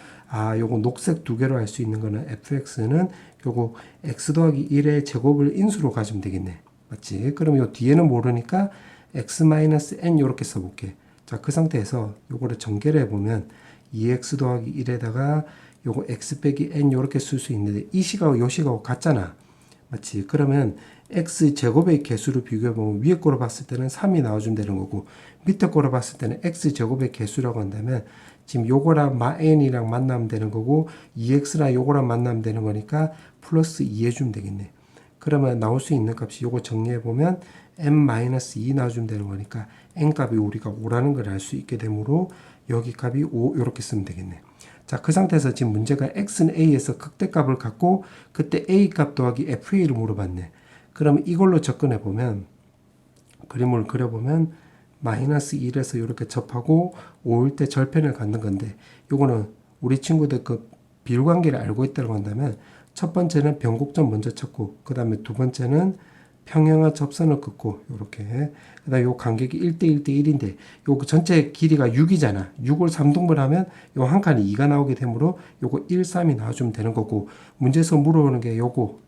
요거 녹색 두 개로 알 수 있는 거는 fx는 요거 x 더하기 1의 제곱을 인수로 가지면 되겠네. 맞지? 그럼 요 뒤에는 모르니까 x-n 이렇게 써볼게. 자, 그 상태에서 요거를 전개를 해보면 2x 더하기 1에다가 요거 x 빼기 n 이렇게 쓸 수 있는데 이 식하고 요 식하고 같잖아. 맞지? 그러면 x 제곱의 개수를 비교해보면 위에 거로 봤을 때는 3이 나와주면 되는 거고 밑에 거로 봤을 때는 x 제곱의 개수라고 한다면 지금 요거랑 n이랑 만나면 되는 거고 2x랑 요거랑 만나면 되는 거니까 플러스 2 해주면 되겠네. 그러면 나올 수 있는 값이 요거 정리해보면 n-2 나와주면 되는 거니까 n 값이 우리가 5라는 걸 알 수 있게 되므로 여기 값이 5 이렇게 쓰면 되겠네. 자, 그 상태에서 지금 문제가 x는 a에서 극대값을 갖고 그때 a 값 더하기 fa를 물어봤네. 그러면 이걸로 접근해보면 그림을 그려보면 마이너스 1에서 이렇게 접하고 5일 때 절편을 갖는 건데 요거는 우리 친구들 그 비율관계를 알고 있다고 한다면 첫 번째는 변곡점 먼저 찾고 그 다음에 두 번째는 평행한 접선을 긋고 요렇게 그 다음에 요 간격이 1대 1대 1인데 요 전체 길이가 6이잖아. 6을 3등분 하면 요 한 칸이 2가 나오게 되므로 요거 1, 3이 나와주면 되는 거고 문제에서 물어보는 게 요거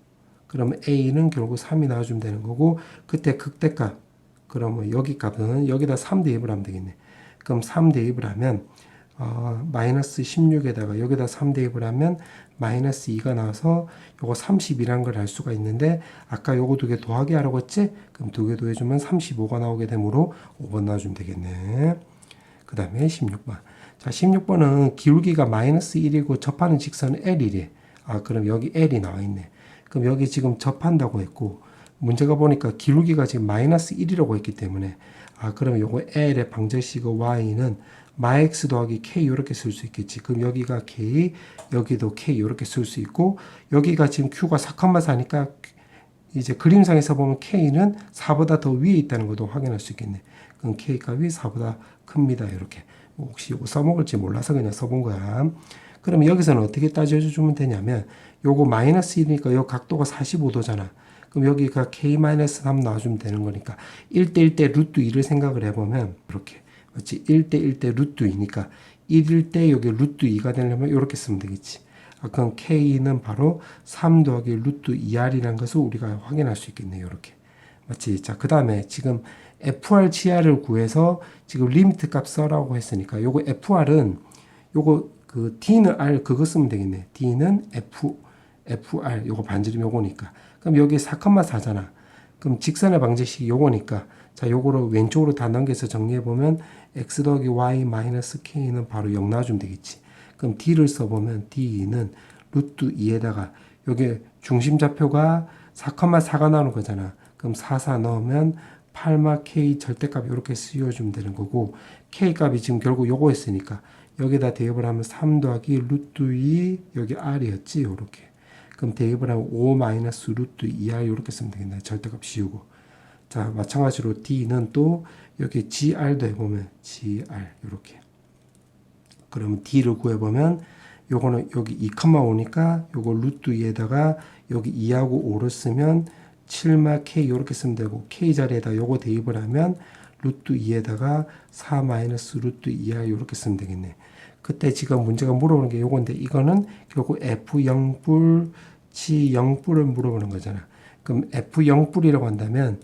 그러면 A는 결국 3이 나와주면 되는 거고 그때 극대값 그러면 여기 값은 여기다 3 대입을 하면 되겠네. 그럼 3 대입을 하면 마이너스 16에다가 여기다 3 대입을 하면 마이너스 2가 나와서 요거 30이라는 걸 알 수가 있는데 아까 요거 두 개 더하기 하라고 했지? 그럼 두 개 더해주면 35가 나오게 되므로 5번 나와주면 되겠네. 그 다음에 16번. 자, 16번은 기울기가 마이너스 1이고 접하는 직선은 L이래. 아, 그럼 여기 L이 나와 있네. 그럼 여기 지금 접한다고 했고 문제가 보니까 기울기가 지금 마이너스 1이라고 했기 때문에 그러면 요거 L의 방정식의 Y는 마x 더하기 k 이렇게 쓸 수 있겠지. 그럼 여기가 k, 여기도 k 이렇게 쓸 수 있고 여기가 지금 q가 4,4니까 이제 그림상에서 보면 k는 4보다 더 위에 있다는 것도 확인할 수 있겠네. 그럼 k 값이 4보다 큽니다. 이렇게. 혹시 이거 써먹을지 몰라서 그냥 써본 거야. 그러면 여기서는 어떻게 따져주면 되냐면 요거 마이너스 1이니까 요 각도가 45도잖아. 그럼 여기가 k-3 나와주면 되는 거니까 1대 1대 루트 2를 생각을 해보면 이렇게 그렇지 1대 1대 루트 2니까 1일 때 여기 루트 2가 되려면 이렇게 쓰면 되겠지. 그럼 k는 바로 3 더하기 루트 2r이라는 것을 우리가 확인할 수 있겠네요. 이렇게 맞지? 자, 그 다음에 지금 FR 지하를 구해서 지금 리미트 값 써라고 했으니까 요거 FR은 요거 그 D는 R 그거 쓰면 되겠네. D는 FR 요거 반지름 요거니까. 그럼 여기 4,4잖아. 그럼 직선의 방정식이 요거니까 자, 요거를 왼쪽으로 다 넘겨서 정리해보면 x 더하기 y 마이너스 k는 바로 0 나와주면 되겠지. 그럼 d를 써보면 d는 루트 2에다가 여기 중심좌표가 4,4가 나오는 거잖아. 그럼 4 넣으면 8마 k 절대값 이렇게 씌워주면 되는 거고 k 값이 지금 결국 요거 했으니까 여기다 대입을 하면 3 더하기 루트 2 여기 r이었지. 요렇게. 그럼 대입을 하면 5 마이너스 루트 2r 이렇게 쓰면 되겠네. 절대값 씌우고. 자, 마찬가지로 D는 또 여기 GR도 해보면 GR 이렇게. 그러면 D를 구해보면 요거는 여기 2,5니까 요거 루트 2에다가 여기 2하고 5를 쓰면 7마 K 이렇게 쓰면 되고 K 자리에다 요거 대입을 하면 루트 2에다가 4 마이너스 루트 2R 이렇게 쓰면 되겠네. 그때 지금 문제가 물어보는 게 요건데 이거는 결국 F0뿔, G0뿔을 물어보는 거잖아. 그럼 F0뿔이라고 한다면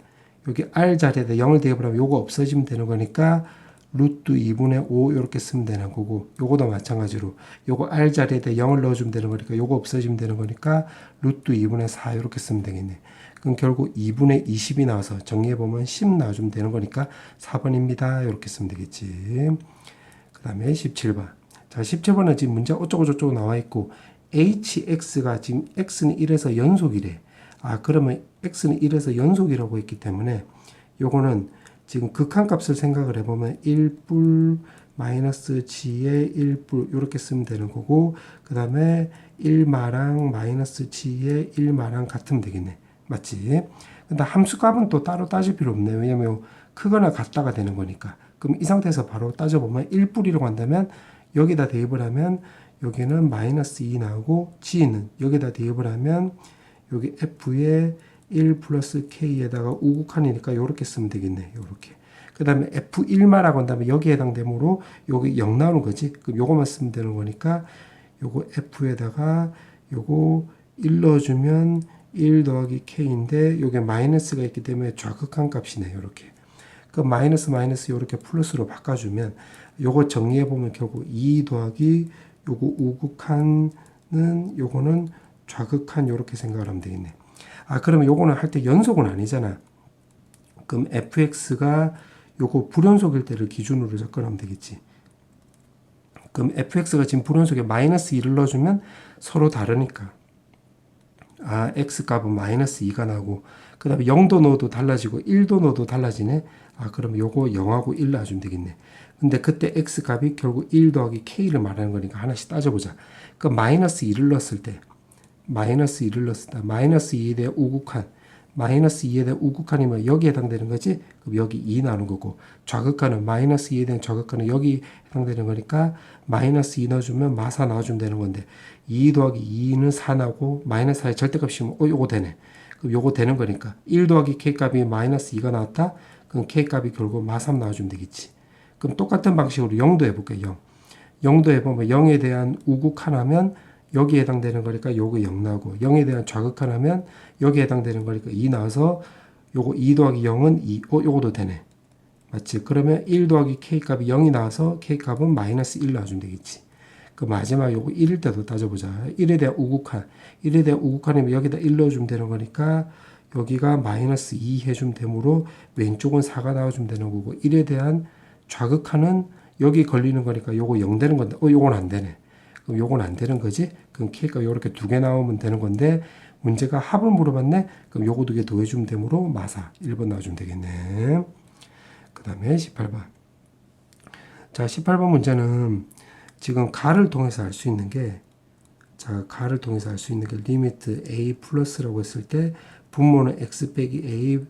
여기 R 자리에다 0을 대입을 하면 요거 없어지면 되는 거니까 루트 2분의 5 이렇게 쓰면 되는 거고 요거도 마찬가지로 요거 R 자리에다 0을 넣어주면 되는 거니까 요거 없어지면 되는 거니까 루트 2분의 4 이렇게 쓰면 되겠네. 그럼 결국 2분의 20이 나와서 정리해보면 10 나와주면 되는 거니까 4번입니다. 이렇게 쓰면 되겠지. 그 다음에 17번. 자, 17번은 지금 문제 어쩌고저쩌고 나와 있고 hx가 지금 x는 1에서 연속이래. 그러면 x는 1에서 연속이라고 했기 때문에 요거는 지금 극한값을 생각을 해보면 1뿔 마이너스 g의 1뿔 이렇게 쓰면 되는 거고 그 다음에 1마랑 마이너스 g의 1마랑 같으면 되겠네. 맞지? 근데 함수값은 또 따로 따질 필요 없네. 왜냐면 크거나 같다가 되는 거니까. 그럼 이 상태에서 바로 따져보면 1뿔이라고 한다면 여기다 대입을 하면 여기는 마이너스 2 나오고 g는 여기다 대입을 하면 여기 f에 1 플러스 k에다가 우극한이니까 이렇게 쓰면 되겠네. 이렇게. 그 다음에 f1마라고 한다면 여기에 해당되므로 여기 0 나오는 거지. 그럼 요거만 쓰면 되는 거니까 요거 f에다가 요거 1 넣어주면 1 더하기 k인데 요게 마이너스가 있기 때문에 좌극한 값이네. 이렇게. 그 마이너스 마이너스 이렇게 플러스로 바꿔주면 요거 정리해보면 결국 2 더하기 요거 우극한은 요거는 좌극한 요렇게 생각을 하면 되겠네. 아, 그러면 요거는 할 때 연속은 아니잖아. 그럼 fx가 요거 불연속일 때를 기준으로 접근하면 되겠지. 그럼 fx가 지금 불연속에 마이너스 2를 넣어주면 서로 다르니까. 아, x값은 마이너스 2가 나오고, 그 다음에 0도 넣어도 달라지고, 1도 넣어도 달라지네. 아, 그럼 요거 0하고 1 놔주면 되겠네. 근데 그때 x값이 결국 1 더하기 k를 말하는 거니까 하나씩 따져보자. 그 마이너스 2를 넣었을 때, 마이너스 2를 넣었을 때, 마이너스 2에 대해 우극한, 마이너스 2에 대한 우극한이면 여기에 해당되는 거지? 그럼 여기 2 나오는 거고, 좌극한은 마이너스 2에 대한 좌극한은 여기 해당되는 거니까 마이너스 2 넣어주면 마사 나와주면 되는 건데 2 더하기 2는 4 나오고 마이너스 4의 절대값이면 요거 되네. 그럼 요거 되는 거니까 1 더하기 k값이 마이너스 2가 나왔다? 그럼 k값이 결국 마3 나와주면 되겠지. 그럼 똑같은 방식으로 0도 해볼게요. 0. 0도 해보면 0에 대한 우극한 하면 여기에 해당되는 거니까 요거 0 나오고 0에 대한 좌극한 하면 여기에 해당되는 거니까 2 나와서 요거 2 더하기 0은 2. 요거도 되네. 맞지? 그러면 1 더하기 k값이 0이 나와서 k값은 마이너스 1 나와주면 되겠지. 그 마지막 요거 1일 때도 따져보자. 1에 대한 우극한. 1에 대한 우극한이면 여기다 1 넣어주면 되는 거니까 여기가 마이너스 2 해주면 되므로 왼쪽은 4가 나와주면 되는 거고 1에 대한 좌극한은 여기 걸리는 거니까 요거 0 되는 건데 요건 안 되네. 그럼 요건 안 되는 거지? 그럼 k가 요렇게 두 개 나오면 되는 건데 문제가 합을 물어봤네? 그럼 요거 두 개 더해주면 되므로 마사 1번 나와주면 되겠네. 그 다음에 18번. 자, 18번 문제는 지금 가를 통해서 알 수 있는 게, 자, 가를 통해서 알 수 있는 게 리미트 a 플러스라고 했을 때 분모는 x 빼기 a,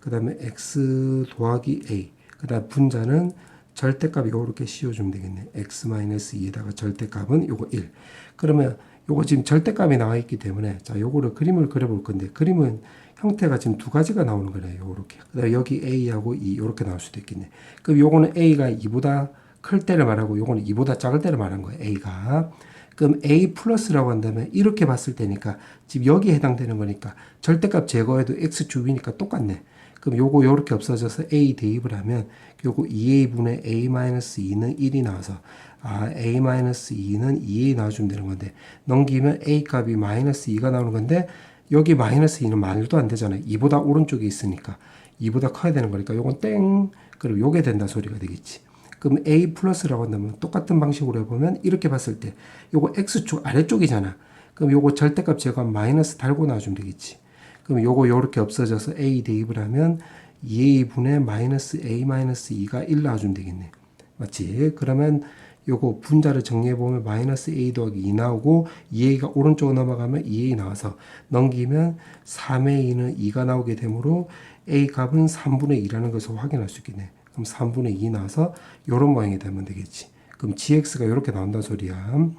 그 다음에 x 더하기 a, 그 다음 분자는 절대값 이렇게 씌워주면 되겠네. x 마이너스 2에다가 절대값은 요거 1. 그러면 요거 지금 절대값이 나와 있기 때문에 자, 요거를 그림을 그려볼 건데 그림은 형태가 지금 두 가지가 나오는 거네요. 요렇게. 그다음에 여기 a하고 2 요렇게 나올 수도 있겠네. 그럼 요거는 a가 2보다 클 때를 말하고 요거는 2보다 작을 때를 말하는 거예요. a가. 그럼 a 플러스라고 한다면 이렇게 봤을 때니까 지금 여기에 해당되는 거니까 절대값 제거해도 x 주비니까 똑같네. 그럼 요거 요렇게 없어져서 a 대입을 하면 요거 2a분의 a-2는 1이 나와서 아, a-2는 2a 나와주면 되는 건데 넘기면 a 값이 마이너스 2가 나오는 건데 여기 마이너스 2는 말도 안 되잖아요. 2보다 오른쪽에 있으니까 2보다 커야 되는 거니까 요건 땡. 그럼 요게 된다 소리가 되겠지. 그럼 a 플러스라고 한다면 똑같은 방식으로 해보면 이렇게 봤을 때 요거 x축 아래쪽이잖아. 그럼 요거 절대값 제거하면 마이너스 달고 나와주면 되겠지. 그럼 요거 요렇게 없어져서 a 대입을 하면 2a분의 마이너스 a-2가 1 나와주면 되겠네. 맞지? 그러면 요거 분자를 정리해보면 마이너스 a 더하기 2 나오고 2a가 오른쪽으로 넘어가면 2a 나와서 넘기면 3의 2는 2가 나오게 되므로 a 값은 3분의 2라는 것을 확인할 수 있겠네. 그럼 3분의 2 나와서 요런 모양이 되면 되겠지. 그럼 gx가 요렇게 나온다는 소리야.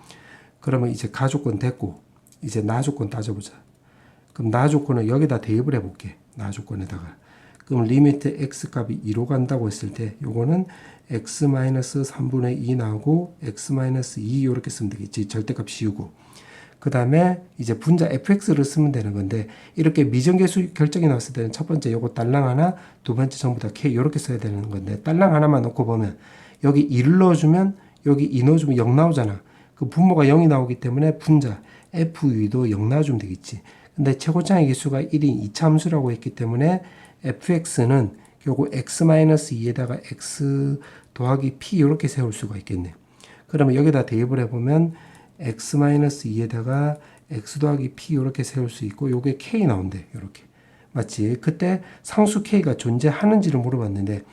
그러면 이제 가조건 됐고 이제 나조건 따져보자. 그럼 나조건은 여기다 대입을 해볼게. 나조건에다가. 그럼 리미트 x값이 2로 간다고 했을 때 요거는 x-3분의 2 나오고 x-2 이렇게 쓰면 되겠지. 절대값 씌우고. 그 다음에 이제 분자 fx를 쓰면 되는 건데 이렇게 미정계수 결정이 나왔을 때는 첫 번째 요거 딸랑 하나, 두 번째 전부 다 k 이렇게 써야 되는 건데 딸랑 하나만 넣고 보면 여기 2를 넣어주면 여기 2 넣어주면 0 나오잖아. 그 분모가 0이 나오기 때문에 분자 f도 0 나와주면 되겠지. 근데 최고차의 개수가 1인 2차 함수라고 했기 때문에 fx는 요거 x-2에다가 x 더하기 p 이렇게 세울 수가 있겠네. 그러면 여기다 대입을 해보면 x-2에다가 x 더하기 p 이렇게 세울 수 있고 요게 k 나온대. 요렇게. 맞지? 그때 상수 k가 존재하는지를 물어봤는데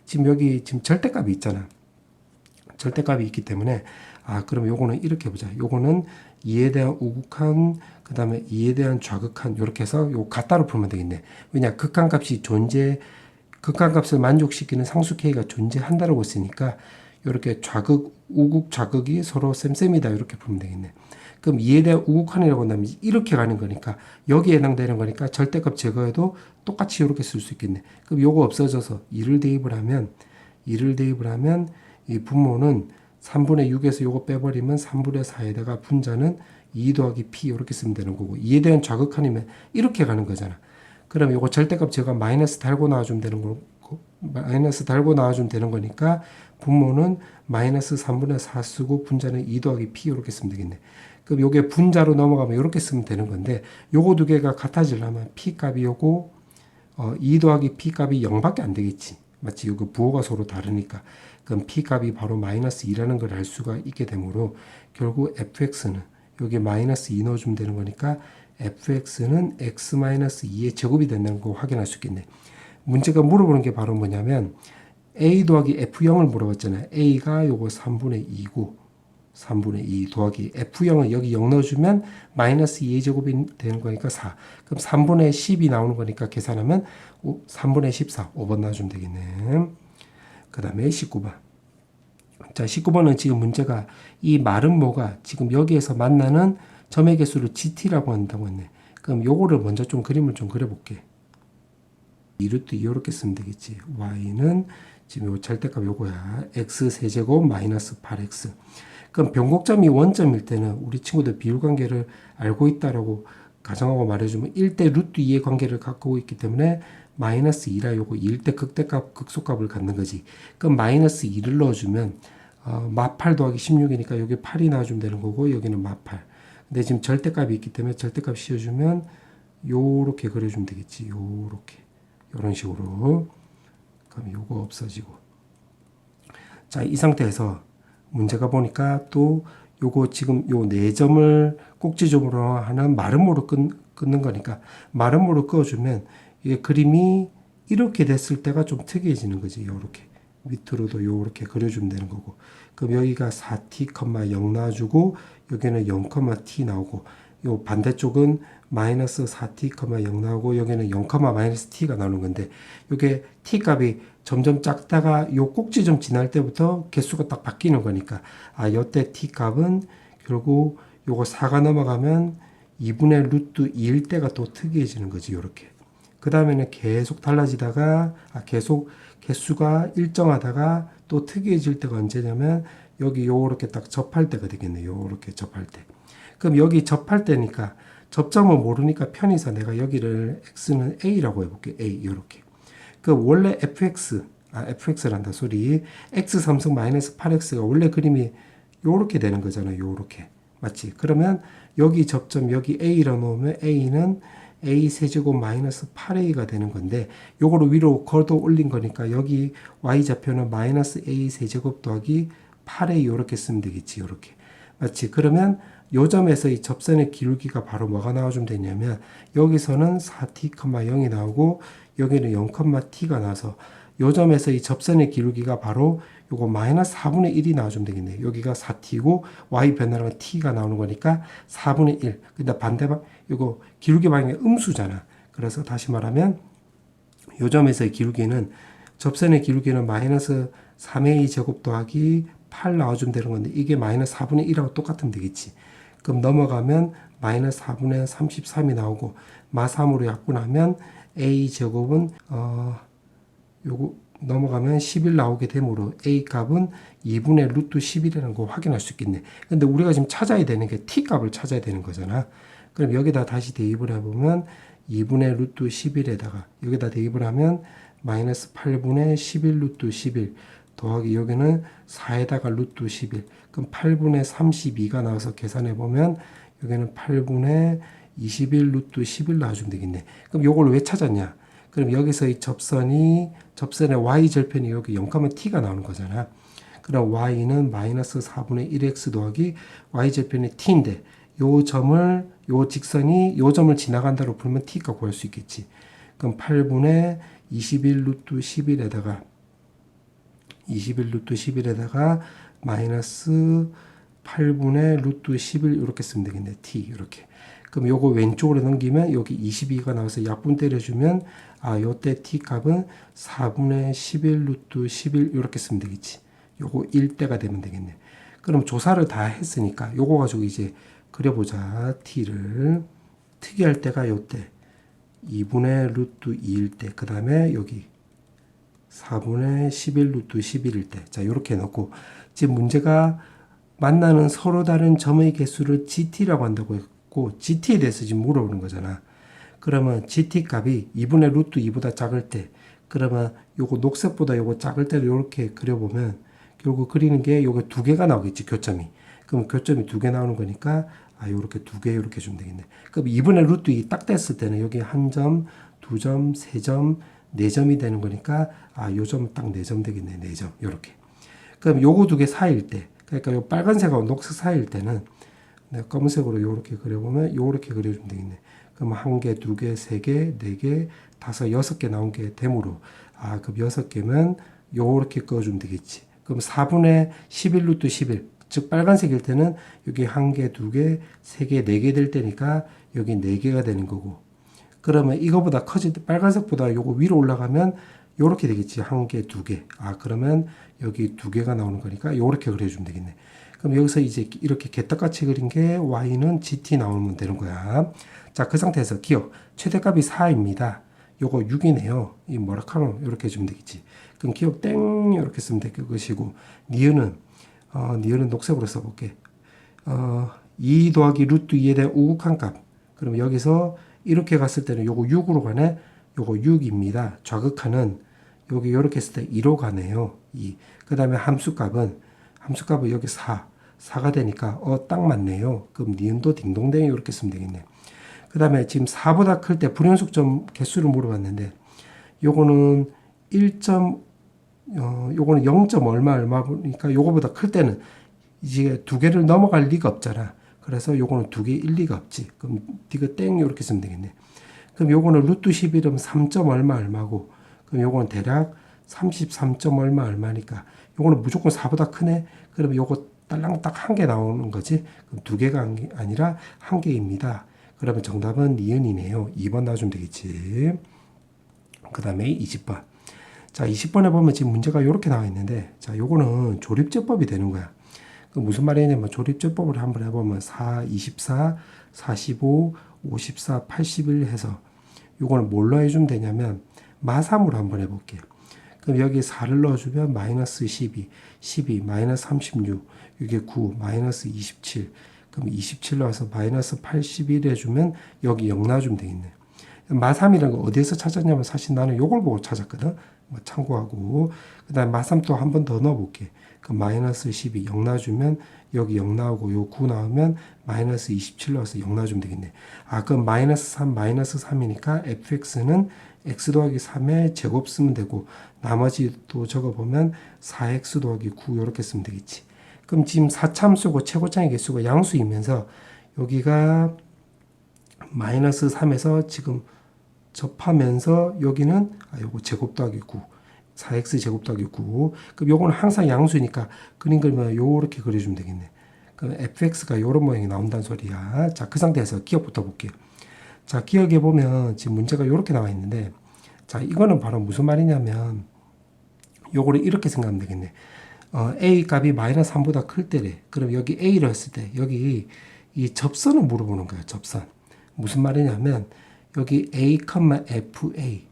지금 여기 지금 절대값이 있잖아. 절대값이 있기 때문에 아, 그럼 요거는 이렇게 보자. 요거는 2에 대한 우극한, 그 다음에 2에 대한 좌극한, 요렇게 해서 요 같다로 풀면 되겠네. 왜냐, 극한값이 극한값을 만족시키는 상수 K가 존재한다라고 했으니까, 요렇게 좌극, 우극, 좌극이 서로 쌤쌤이다. 이렇게 풀면 되겠네. 그럼 2에 대한 우극한이라고 한다면 이렇게 가는 거니까, 여기에 해당되는 거니까 절대값 제거해도 똑같이 이렇게 쓸 수 있겠네. 그럼 요거 없어져서 2를 대입을 하면, 이 분모는 3분의 6에서 요거 빼버리면 3분의 4에다가 분자는 2 더하기 p 이렇게 쓰면 되는 거고 2에 대한 좌극한이면 이렇게 가는 거잖아. 그럼 요거 절대값 제가 마이너스 달고 나와주면 되는 거고 마이너스 달고 나와주면 되는 거니까 분모는 마이너스 3분의 4 쓰고 분자는 2 더하기 p 이렇게 쓰면 되겠네. 그럼 요게 분자로 넘어가면 이렇게 쓰면 되는 건데 요거 두 개가 같아지려면 p 값이 요거 2 더하기 p 값이 0밖에 안 되겠지. 맞지? 요거 부호가 서로 다르니까. 그럼 p 값이 바로 마이너스 2라는 걸 알 수가 있게 되므로 결국 fx는 여기 마이너스 2 넣어주면 되는 거니까 fx는 x 마이너스 2의 제곱이 된다는 거 확인할 수 있겠네. 문제가 물어보는 게 바로 뭐냐면 a 더하기 f0을 물어봤잖아요. a가 요거 3분의 2고 3분의 2 더하기 f0은 여기 0 넣어주면 마이너스 2의 제곱이 되는 거니까 4. 그럼 3분의 10이 나오는 거니까 계산하면 3분의 14 5번 넣어주면 되겠네. 그 다음에 19번. 자, 19번은 지금 문제가 이 말은 뭐가 지금 여기에서 만나는 점의 개수를 GT라고 한다고 했네. 그럼 요거를 먼저 좀 그림을 좀 그려볼게. 2루트 2 이렇게 쓰면 되겠지. y는 지금 요 절대값 요거야. x 세제곱 마이너스 8x. 그럼 변곡점이 원점일 때는 우리 친구들 비율관계를 알고 있다라고 가정하고 말해주면 1대 루트 2의 관계를 갖고 있기 때문에 마이너스 2라 요거 1대 극대값 극소값을 갖는 거지. 그럼 마이너스 2를 넣어주면 마8 더하기 16이니까 여기 8이 나와주면 되는 거고 여기는 마8. 근데 지금 절대값이 있기 때문에 절대값 씌워주면 요렇게 그려주면 되겠지. 요렇게 요런 식으로. 그럼 요거 없어지고. 자, 이 상태에서 문제가 보니까 또 요거 지금 요 4점을 꼭지점으로 하는 마름모로 끊는 거니까 마름모로 그어주면 이게 그림이 이렇게 됐을 때가 좀 특이해지는 거지. 요렇게 밑으로도 요렇게 그려주면 되는 거고. 그럼 여기가 4t, 0 나와주고 여기는 0,t 나오고 요 반대쪽은 마이너스 4t, 0 나오고 여기는 0, 마이너스 t가 나오는 건데 요게 t 값이 점점 작다가 요 꼭지점 지날 때부터 개수가 딱 바뀌는 거니까 요때 t 값은 결국 요거 4가 넘어가면 2분의 루트 2일 때가 또 특이해지는 거지. 요렇게. 그 다음에는 계속 달라지다가 계속 개수가 일정하다가 또 특이해질 때가 언제냐면 여기 요렇게 딱 접할 때가 되겠네. 요렇게 접할 때. 그럼 여기 접할 때니까 접점을 모르니까 편의서 내가 여기를 x는 a라고 해볼게. a 요렇게. 그 원래 fx란다 소리. x 삼승 마이너스 8x가 원래 그림이 요렇게 되는 거잖아. 요렇게. 맞지? 그러면 여기 접점 여기 a라 놓으면 a는 a 세제곱 마이너스 8a가 되는 건데 요거를 위로 걷어 올린 거니까 여기 y좌표는 마이너스 a 세제곱 더하기 8a 요렇게 쓰면 되겠지. 요렇게. 맞지? 그러면 요 점에서 이 접선의 기울기가 바로 뭐가 나와주면 되냐면 여기서는 4t, 0이 나오고 여기는 0,t가 나와서 요 점에서 이 접선의 기울기가 바로 요거 마이너스 4분의 1이 나와주면 되겠네. 여기가 4t고 y 변화가 t가 나오는 거니까 4분의 1. 근데 반대방 요거 기울기 방향이 음수잖아. 그래서 다시 말하면 요 점에서의 기울기는 접선의 기울기는 마이너스 3a 제곱 더하기 8 나와주면 되는 건데 이게 마이너스 4분의 1하고 똑같으면 되겠지. 그럼 넘어가면 마이너스 4분의 33이 나오고 마3으로 약분하면 a 제곱은 요거 넘어가면 11 나오게 되므로 a 값은 2분의 루트 11이라는 거 확인할 수 있겠네. 근데 우리가 지금 찾아야 되는 게 t 값을 찾아야 되는 거잖아. 그럼 여기다 다시 대입을 해보면 2분의 루트 11에다가 여기다 대입을 하면 마이너스 8분의 11 루트 11 더하기 여기는 4에다가 루트 11. 그럼 8분의 32가 나와서 계산해보면 여기는 8분의 21 루트 11 나와주면 되겠네. 그럼 요걸 왜 찾았냐? 그럼 여기서 이 접선의 y절편이 여기 0,t가 나오는 거잖아. 그럼 y는 마이너스 4분의 1x 더하기 y절편이 t인데 요 직선이 요 점을 지나간다로 풀면 t가 구할 수 있겠지. 그럼 8분의 21 루트 11에다가 마이너스 8분의 루트 11 이렇게 쓰면 되겠네. t 이렇게. 그럼 요거 왼쪽으로 넘기면 여기 22가 나와서 약분 때려주면 요때 t 값은 4분의 11 루트 11 이렇게 쓰면 되겠지. 요거 1대가 되면 되겠네. 그럼 조사를 다 했으니까 요거 가지고 이제 그려보자. t를 특이할 때가 요때 2분의 루트 2일 때, 그 다음에 여기 4분의 11 루트 11일 때. 자, 요렇게 넣고 지금 문제가 만나는 서로 다른 점의 개수를 GT라고 한다고 했고 GT에 대해서 지금 물어보는 거잖아. 그러면 GT 값이 2분의 루트 2보다 작을 때 그러면 요거 녹색보다 요거 작을 때를 이렇게 그려보면 결국 그리는 게 요게 두 개가 나오겠지, 교점이. 그럼 교점이 두 개 나오는 거니까 요렇게 두 개 이렇게 주면 되겠네. 그럼 이번에 루트 2 딱 됐을 때는 여기 한 점, 두 점, 세 점, 네 점이 되는 거니까 요 점은 딱 네 점 되겠네. 네 점. 요렇게. 그럼 요거 두 개 사이일 때, 그러니까 요 빨간색하고 녹색 사이일 때는 내가 검은색으로 요렇게 그려보면 요렇게 그려주면 되겠네. 그럼 한 개, 두 개, 세 개, 네 개, 다섯, 여섯 개 나온 게 되므로 그럼 여섯 개면 요렇게 그어주면 되겠지. 그럼 4분의 11 루트 11, 즉 빨간색일 때는 여기 한 개, 두 개, 세 개, 네 개 될 때니까 여기 네 개가 되는 거고. 그러면 이거보다 빨간색보다 요거 위로 올라가면 요렇게 되겠지. 한 개, 두 개. 그러면 여기 두 개가 나오는 거니까 요렇게 그려주면 되겠네. 그럼 여기서 이제 이렇게 개떡같이 그린 게 y는 gt 나오면 되는 거야. 자, 그 상태에서 기억. 최대값이 4입니다. 요거 6이네요. 이 뭐라카노 이렇게 해주면 되겠지. 그럼 기억 땡 이렇게 쓰면 될 것이고, 니은은 녹색으로 써볼게. 2 더하기 루트 2에 대한 우극한 값. 그럼 여기서 이렇게 갔을 때는 요거 6으로 가네. 요거 6입니다. 좌극한은 여기 이렇게 했을 때 2로 가네요. 2. 그 다음에 함수값은 여기 4가 되니까 딱 맞네요. 그럼 니은도 딩동댕이 이렇게 쓰면 되겠네. 그 다음에 지금 4보다 클 때 불연속점 개수를 물어봤는데 요거는 0점 얼마 보니까 요거보다 클 때는 이제 두 개를 넘어갈 리가 없잖아. 그래서 요거는 두 개일 리가 없지. 그럼 니가 땡 이렇게 쓰면 되겠네. 그럼 요거는 루트 11이면 3점 얼마고, 그럼 요거는 대략 33점 얼마니까 요거는 무조건 4보다 크네. 그러면 요거 딸랑 딱 한 개 나오는 거지. 그럼 두 개가 아니라 한 개입니다. 그러면 정답은 니은이네요. 2번 놔주면 되겠지. 그 다음에 20번. 자, 20번에 보면 지금 문제가 이렇게 나와 있는데, 자, 요거는 조립제법이 되는 거야. 그 무슨 말이냐면 조립제법을 한번 해보면 4, 24, 45, 54, 81 해서 요거는 뭘로 해주면 되냐면 마삼으로 한번 해볼게. 그럼 여기 4를 넣어주면 마이너스 12, 마이너스 36, 이게 9, 마이너스 27. 그럼 27 넣어서 마이너스 81 해주면 여기 0 놔주면 되겠네. 마3이라는 거 어디에서 찾았냐면 사실 나는 요걸 보고 찾았거든. 참고하고. 그 다음에 마3 또 한 번 더 넣어볼게. 그럼 마이너스 12, 0 놔주면 여기 0 나오고 요 9 나오면 마이너스 27 넣어서 0 놔주면 되겠네. 그럼 마이너스 3이니까 fx는 x 더하기 3의 제곱 쓰면 되고, 나머지 또 적어보면 4x 더하기 9 이렇게 쓰면 되겠지. 그럼 지금 4참수고 최고차의 개수가 양수이면서 여기가 마이너스 3에서 지금 접하면서 여기는 요거 제곱 더하기 9, 4x 제곱 더하기 9. 그럼 요거는 항상 양수니까 그림 그리면 요렇게 그려주면 되겠네. 그럼 fx가 요런 모양이 나온다는 소리야. 자, 그 상태에서 기억부터 볼게요. 자, 기억해 보면 지금 문제가 요렇게 나와 있는데, 자, 이거는 바로 무슨 말이냐면 요거를 이렇게 생각하면 되겠네. a 값이 마이너스 3보다 클 때래. 그럼 여기 a를 했을 때 여기 이 접선을 물어보는 거야. 접선. 무슨 말이냐면 여기 a, fa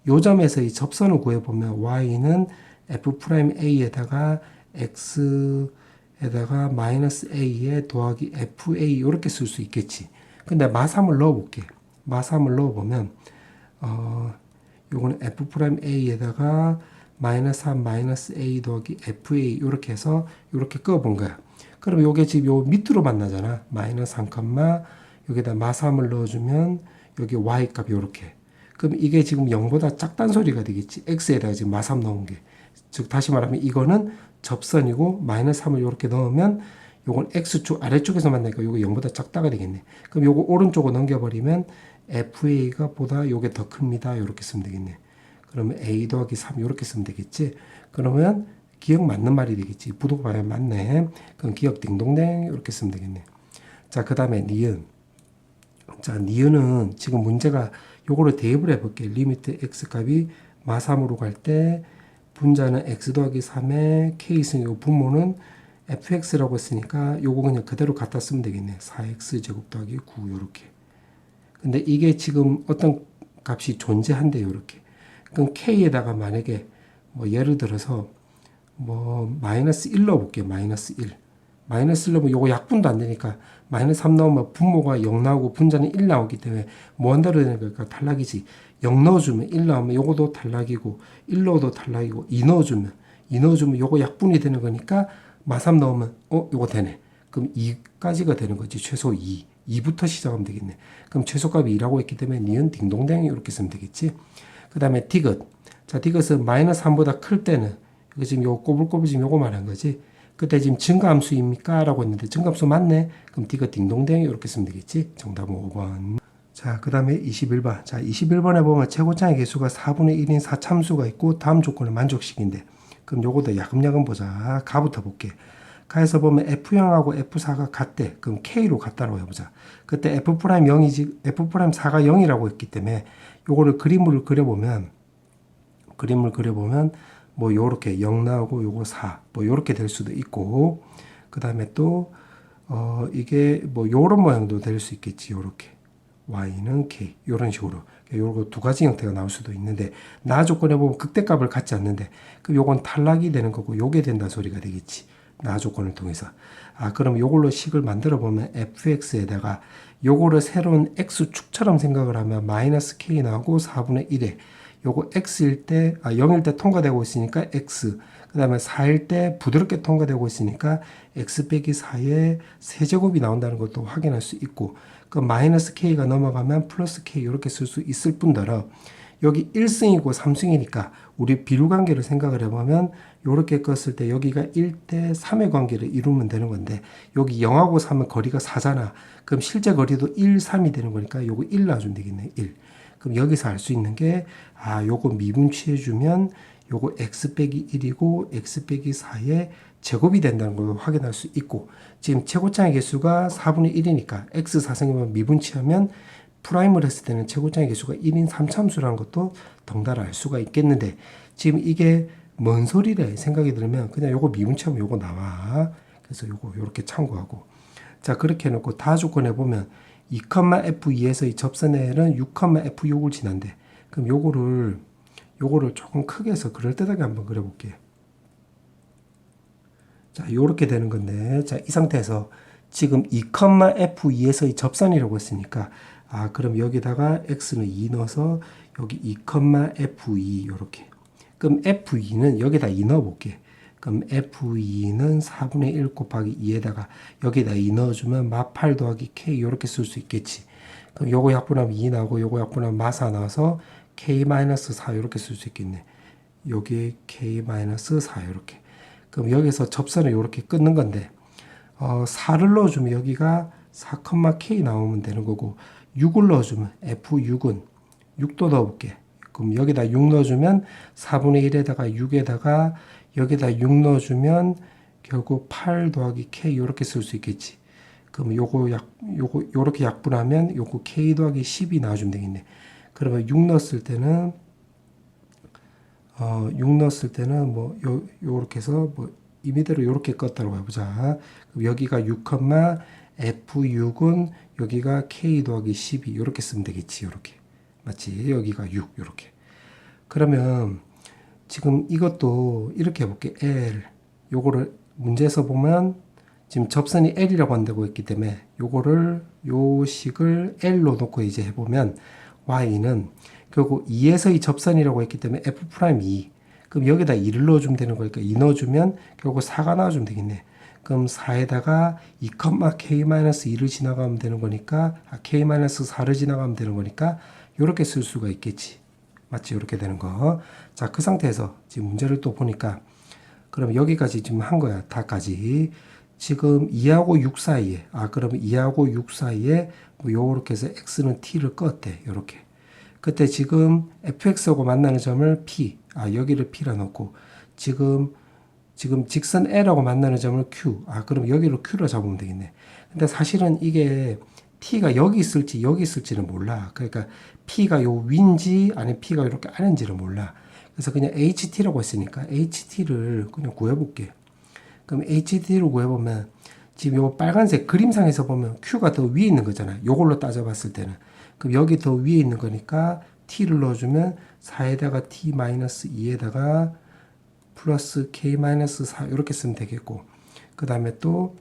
요 점에서 이 접선을 구해보면 y는 f'a에다가 x에다가 마이너스 a에 더하기 fa 이렇게 쓸 수 있겠지. 근데 마3을 넣어볼게. 마3을 넣어보면 요거는 f'a에다가 마이너스 3 마이너스 a 더하기 fa 이렇게 해서 이렇게 그어본 거야. 그럼 요게 지금 요 밑으로 만나잖아. 마이너스 3, 여기다 마3을 넣어주면 여기 y 값이 요렇게. 그럼 이게 지금 0보다 작다는 소리가 되겠지. x에다가 지금 마3 넣은 게. 즉 다시 말하면 이거는 접선이고 마이너스 3을 이렇게 넣으면 요건 x축 아래쪽에서 만나니까 요거 0보다 작다가 되겠네. 그럼 요거 오른쪽으로 넘겨버리면 fa가 보다 요게 더 큽니다. 요렇게 쓰면 되겠네. 그러면 a 더하기 3 이렇게 쓰면 되겠지. 그러면 기억 맞는 말이 되겠지. 부동 방향 맞네. 그럼 기억 딩동댕 이렇게 쓰면 되겠네. 자, 그 다음에 니은. 자, 니은은 지금 문제가 요거를 대입을 해볼게. 리미트 x 값이 마3으로 갈 때 분자는 x 더하기 3의 k승 요 분모는 fx라고 했으니까 요거 그냥 그대로 갖다 쓰면 되겠네. 4x 제곱 더하기 9 요렇게. 근데 이게 지금 어떤 값이 존재한대요. 요렇게. 그럼 k에다가 만약에 뭐 예를 들어서 뭐 마이너스 1 넣어볼게요. 마이너스 1. 마이너스 1 넣으면 요거 약분도 안 되니까 마이너스 3 넣으면 분모가 0 나오고 분자는 1 나오기 때문에 뭐 한다로 되는 걸까? 탈락이지. 0 넣어주면 1 나오면 요거도 탈락이고 1 넣어도 탈락이고 2 넣어주면 요거 약분이 되는 거니까 마3 넣으면 요거 되네. 그럼 2까지가 되는 거지. 최소 2. 2부터 시작하면 되겠네. 그럼 최소값이 2라고 했기 때문에 니은 딩동댕 이렇게 쓰면 되겠지. 그 다음에 디귿. 자, 디귿은 마이너스 3보다 클 때는 이거 지금 요거 꼬불꼬불 지금 요거 말한 거지. 그때 지금 증가함수입니까? 라고 했는데 증가함수 맞네. 그럼 디귿 딩동댕 이렇게 쓰면 되겠지. 정답은 5번. 자, 그 다음에 21번. 자, 21번에 보면 최고차의 개수가 4분의 1인 4참수가 있고 다음 조건을 만족시킨대. 그럼 요거도 야금야금 보자. 가부터 볼게. 가에서 보면 F0하고 F4가 같대. 그럼 K로 같다고 해보자. 그때 F'0이지, F'4가 0이라고 했기 때문에 요거를 그림을 그려보면 뭐 요렇게 0 나오고 요거 4, 뭐 요렇게 될 수도 있고, 그 다음에 또, 이게 뭐 요런 모양도 될 수 있겠지. 요렇게. Y는 K. 요런 식으로. 요거 두 가지 형태가 나올 수도 있는데, 나 조건에 보면 극대값을 갖지 않는데, 그럼 요건 탈락이 되는 거고, 요게 된다 소리가 되겠지. 나 조건을 통해서. 아, 그럼 요걸로 식을 만들어 보면 fx에다가 요거를 새로운 x축처럼 생각을 하면 마이너스 k 나오고 4분의 1에 요거 x일 때, 0일 때 통과되고 있으니까 x. 그 다음에 4일 때 부드럽게 통과되고 있으니까 x 빼기 4의 세제곱이 나온다는 것도 확인할 수 있고, 그 마이너스 k가 넘어가면 플러스 k 이렇게 쓸 수 있을 뿐더러 여기 1승이고 3승이니까 우리 비류 관계를 생각을 해보면 이렇게 껐을 때 여기가 1대 3의 관계를 이루면 되는 건데 여기 0하고 3은 거리가 4잖아. 그럼 실제 거리도 1, 3이 되는 거니까 요거 1 놔주면 되겠네. 1. 그럼 여기서 알 수 있는 게 요거 미분치해주면 요거 x 빼기 1이고 x 빼기 4의 제곱이 된다는 걸 확인할 수 있고, 지금 최고차의 개수가 4분의 1이니까 x 4승이면 미분치하면 프라임을 했을 때는 최고차의 개수가 1인 3참수라는 것도 덩달아 알 수가 있겠는데, 지금 이게 뭔 소리래 생각이 들면 그냥 요거 미분치하면 요거 나와. 그래서 요거 요렇게 참고하고, 자 그렇게 해놓고 다 조건해 보면 2,f2에서 이 접선에는 6,f6을 지난대. 그럼 요거를 조금 크게 해서 그럴듯하게 한번 그려볼게. 자 요렇게 되는 건데, 자 이 상태에서 지금 2,f2에서 이 접선이라고 했으니까 그럼 여기다가 x는 2 넣어서 여기 2,f2 요렇게. 그럼 f2는 여기다 2 넣어볼게. 그럼 f2는 4분의 1 곱하기 2에다가 여기다 2 넣어주면 마8 더하기 k 요렇게 쓸 수 있겠지. 그럼 요거 약분하면 2 나오고 요거 약분하면 마4 나와서 k-4 요렇게 쓸 수 있겠네. 여기 k-4 요렇게. 그럼 여기서 접선을 요렇게 끊는 건데 4를 넣어주면 여기가 4,k 나오면 되는 거고, 6을 넣어주면 f6은 6도 넣어볼게. 그럼 여기다 6 넣어주면 4분의 1에다가 6에다가 여기다 6 넣어주면 결국 8 더하기 k 요렇게 쓸 수 있겠지. 그럼 요거 요렇게 약분하면 요거 k 더하기 10이 나와주면 되겠네. 그러면 6 넣었을 때는 뭐 요렇게 해서 뭐 이미대로 요렇게 껐다고 해보자. 그럼 여기가 6, f6은 여기가 k 더하기 12 요렇게 쓰면 되겠지. 요렇게 맞지? 여기가 6 요렇게. 그러면 지금 이것도 이렇게 해볼게. L 요거를 문제에서 보면 지금 접선이 L이라고 한다고 했기 때문에 요거를 요 식을 L로 놓고 이제 해보면 Y는 결국 2에서 이 접선이라고 했기 때문에 F'2. 그럼 여기다 2를 넣어주면 되는 거니까 2 넣어주면 결국 4가 나와주면 되겠네. 그럼 4에다가 2,k-2를 지나가면 되는 거니까 k-4를 지나가면 되는 거니까 요렇게 쓸 수가 있겠지. 맞지? 이렇게 되는 거. 자, 그 상태에서 지금 문제를 또 보니까 그럼 여기까지 지금 한 거야. 다까지. 지금 2하고 6 사이에 그러면 2하고 6 사이에 뭐 요렇게 해서 x는 t를 껐대. 요렇게. 그때 지금 fx하고 만나는 점을 p. 여기를 p라 놓고 지금 직선 L하고 만나는 점을 Q. 그럼 여기로 Q로 잡으면 되겠네. 근데 사실은 이게 T가 여기 있을지 여기 있을지는 몰라. 그러니까 P가 요 위인지 아니면 P가 이렇게 아래인지를 몰라. 그래서 그냥 HT라고 했으니까 HT를 그냥 구해볼게. 그럼 HT를 구해보면 지금 요 빨간색 그림상에서 보면 Q가 더 위에 있는 거잖아. 요걸로 따져봤을 때는. 그럼 여기 더 위에 있는 거니까 T를 넣어주면 4에다가 T-2에다가 플러스 k-4 이렇게 쓰면 되겠고, 그 다음에 또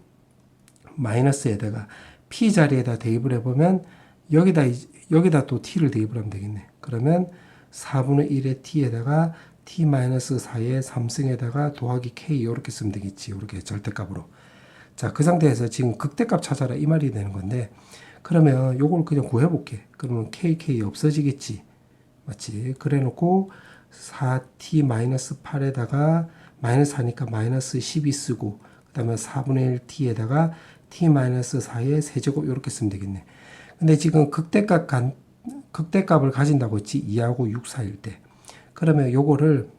마이너스에다가 p 자리에다 대입을 해보면 여기다 또 t를 대입을 하면 되겠네. 그러면 4분의 1의 t에다가 t-4의 3승에다가 더하기 k 이렇게 쓰면 되겠지. 이렇게 절대값으로. 자, 그 상태에서 지금 극대값 찾아라 이 말이 되는 건데, 그러면 요걸 그냥 구해볼게. 그러면 kk 없어지겠지. 맞지? 그래 놓고 4t-8에다가 마이너스 하니까 마이너스 12 쓰고, 그 다음에 4분의 1t에다가 t-4의 세제곱 이렇게 쓰면 되겠네. 근데 지금 극대값을 가진다고 했지. 2하고 6 사이일 때. 그러면 요거를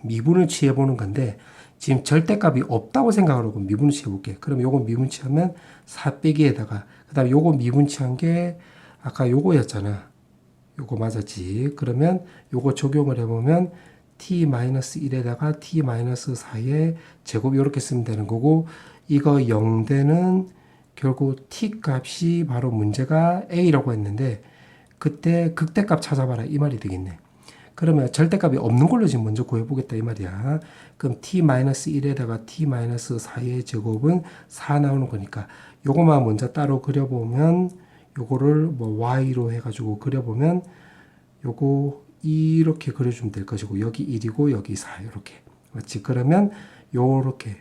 미분을 취해보는 건데, 지금 절대값이 없다고 생각하고 미분을 취해볼게. 그럼 요거 미분 취하면 4 빼기에다가, 그 다음에 요거 미분 취한 게 아까 요거였잖아. 요거 맞았지. 그러면 요거 적용을 해보면 t-1에다가 t-4의 제곱 이렇게 쓰면 되는 거고, 이거 0대는 결국 t 값이 바로 문제가 a라고 했는데, 그때 극대값 찾아봐라 이 말이 되겠네. 그러면 절대값이 없는 걸로 지금 먼저 구해보겠다 이 말이야. 그럼 t-1에다가 t-4의 제곱은 4 나오는 거니까 요거만 먼저 따로 그려보면, 요거를 뭐 y로 해가지고 그려보면 요거 이렇게 그려주면 될 것이고, 여기 1이고 여기 4 이렇게. 맞지? 그러면 요렇게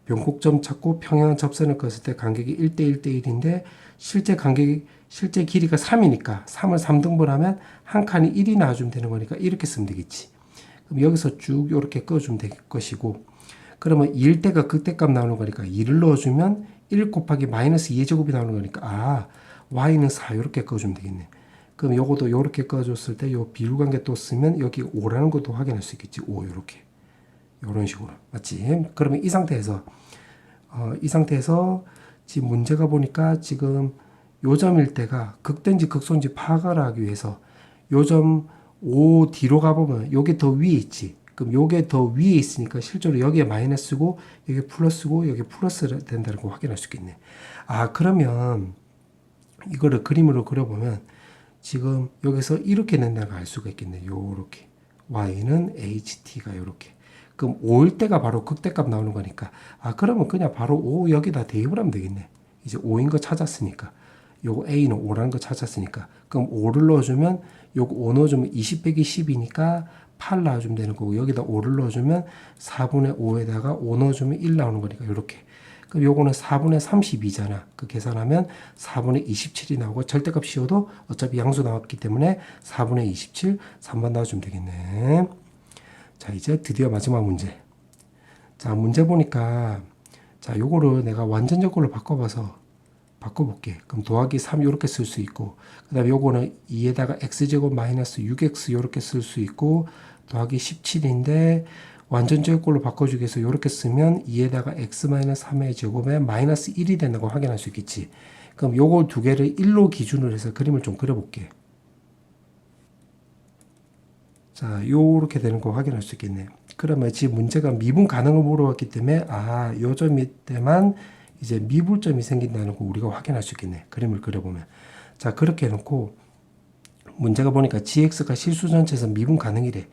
변곡점 찾고 평행 접선을 그었을 때 간격이 1대 1대 1인데 실제 길이가 3이니까 3을 3등분 하면 한 칸이 1이 나와주면 되는 거니까 이렇게 쓰면 되겠지. 그럼 여기서 쭉 이렇게 꺼주면 될 것이고, 그러면 2일 때가 극대값 나오는 거니까 2를 넣어주면 1 곱하기 마이너스 2의 제곱이 나오는 거니까 y는 4 이렇게 꺼주면 되겠네. 그럼 요것도 이렇게 꺼줬을 때 요 비율관계 또 쓰면 여기 5라는 것도 확인할 수 있겠지. 5 이렇게. 요런 식으로. 맞지? 그러면 이 상태에서 지금 문제가 보니까 지금 요점일 때가 극대인지 극소인지 파악을 하기 위해서 요점 5 뒤로 가보면 요게 더 위에 있지. 그럼 요게 더 위에 있으니까 실제로 여기에 마이너스고 여기 플러스고 여기 플러스 된다는 거 확인할 수 있겠네. 그러면 이거를 그림으로 그려보면 지금 여기서 이렇게 낸다는 걸 알 수가 있겠네. 요렇게. y는 ht가 요렇게. 그럼 5일 때가 바로 극대값 나오는 거니까, 그러면 그냥 바로 5 여기다 대입을 하면 되겠네. 이제 5인 거 찾았으니까. 요거 a는 5라는 거 찾았으니까. 그럼 5를 넣어주면, 요거 5 넣어주면 20 빼기 10이니까 8 넣어주면 되는 거고, 여기다 5를 넣어주면 4분의 5에다가 5 넣어주면 1 나오는 거니까, 요렇게. 그럼 요거는 4분의 32잖아. 그 계산하면 4분의 27이 나오고, 절대값 씌워도 어차피 양수 나왔기 때문에 4분의 27, 3번 넣어주면 되겠네. 자, 이제 드디어 마지막 문제. 자, 문제 보니까, 자, 요거를 내가 완전적 걸로 바꿔볼게. 그럼 더하기 3 요렇게 쓸 수 있고, 그 다음에 요거는 2에다가 x제곱 마이너스 6x 요렇게 쓸 수 있고, 더하기 17인데, 완전적 걸로 바꿔주기 위해서 요렇게 쓰면 2에다가 x 마이너스 3의 제곱에 마이너스 1이 된다고 확인할 수 있겠지. 그럼 요거 두 개를 1로 기준으로 해서 그림을 좀 그려볼게. 자, 요렇게 되는 거 확인할 수 있겠네. 그러면 지금 문제가 미분 가능을 물어봤기 때문에, 요 점 때만 이제 미분점이 생긴다는 거 우리가 확인할 수 있겠네. 그림을 그려보면. 자, 그렇게 해놓고, 문제가 보니까 gx가 실수 전체에서 미분 가능이래.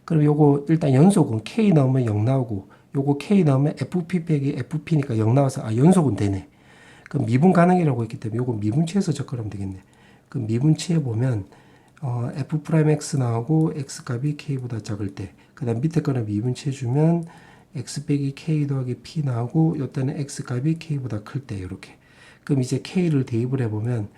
그럼 요거 일단 연속은 k 넣으면 0 나오고, 요거 k 넣으면 fp 빼기 fp니까 0 나와서, 연속은 되네. 그럼 미분 가능이라고 했기 때문에 요거 미분치해서 접근하면 되겠네. 그럼 미분치해보면, f'x 나오고 x 값이 k보다 작을 때, 그 다음 밑에 거는 미분치해주면 x 빼기 k 더하기 p 나오고, 요때는 x 값이 k보다 클 때, 이렇게. 그럼 이제 k를 대입을 해보면,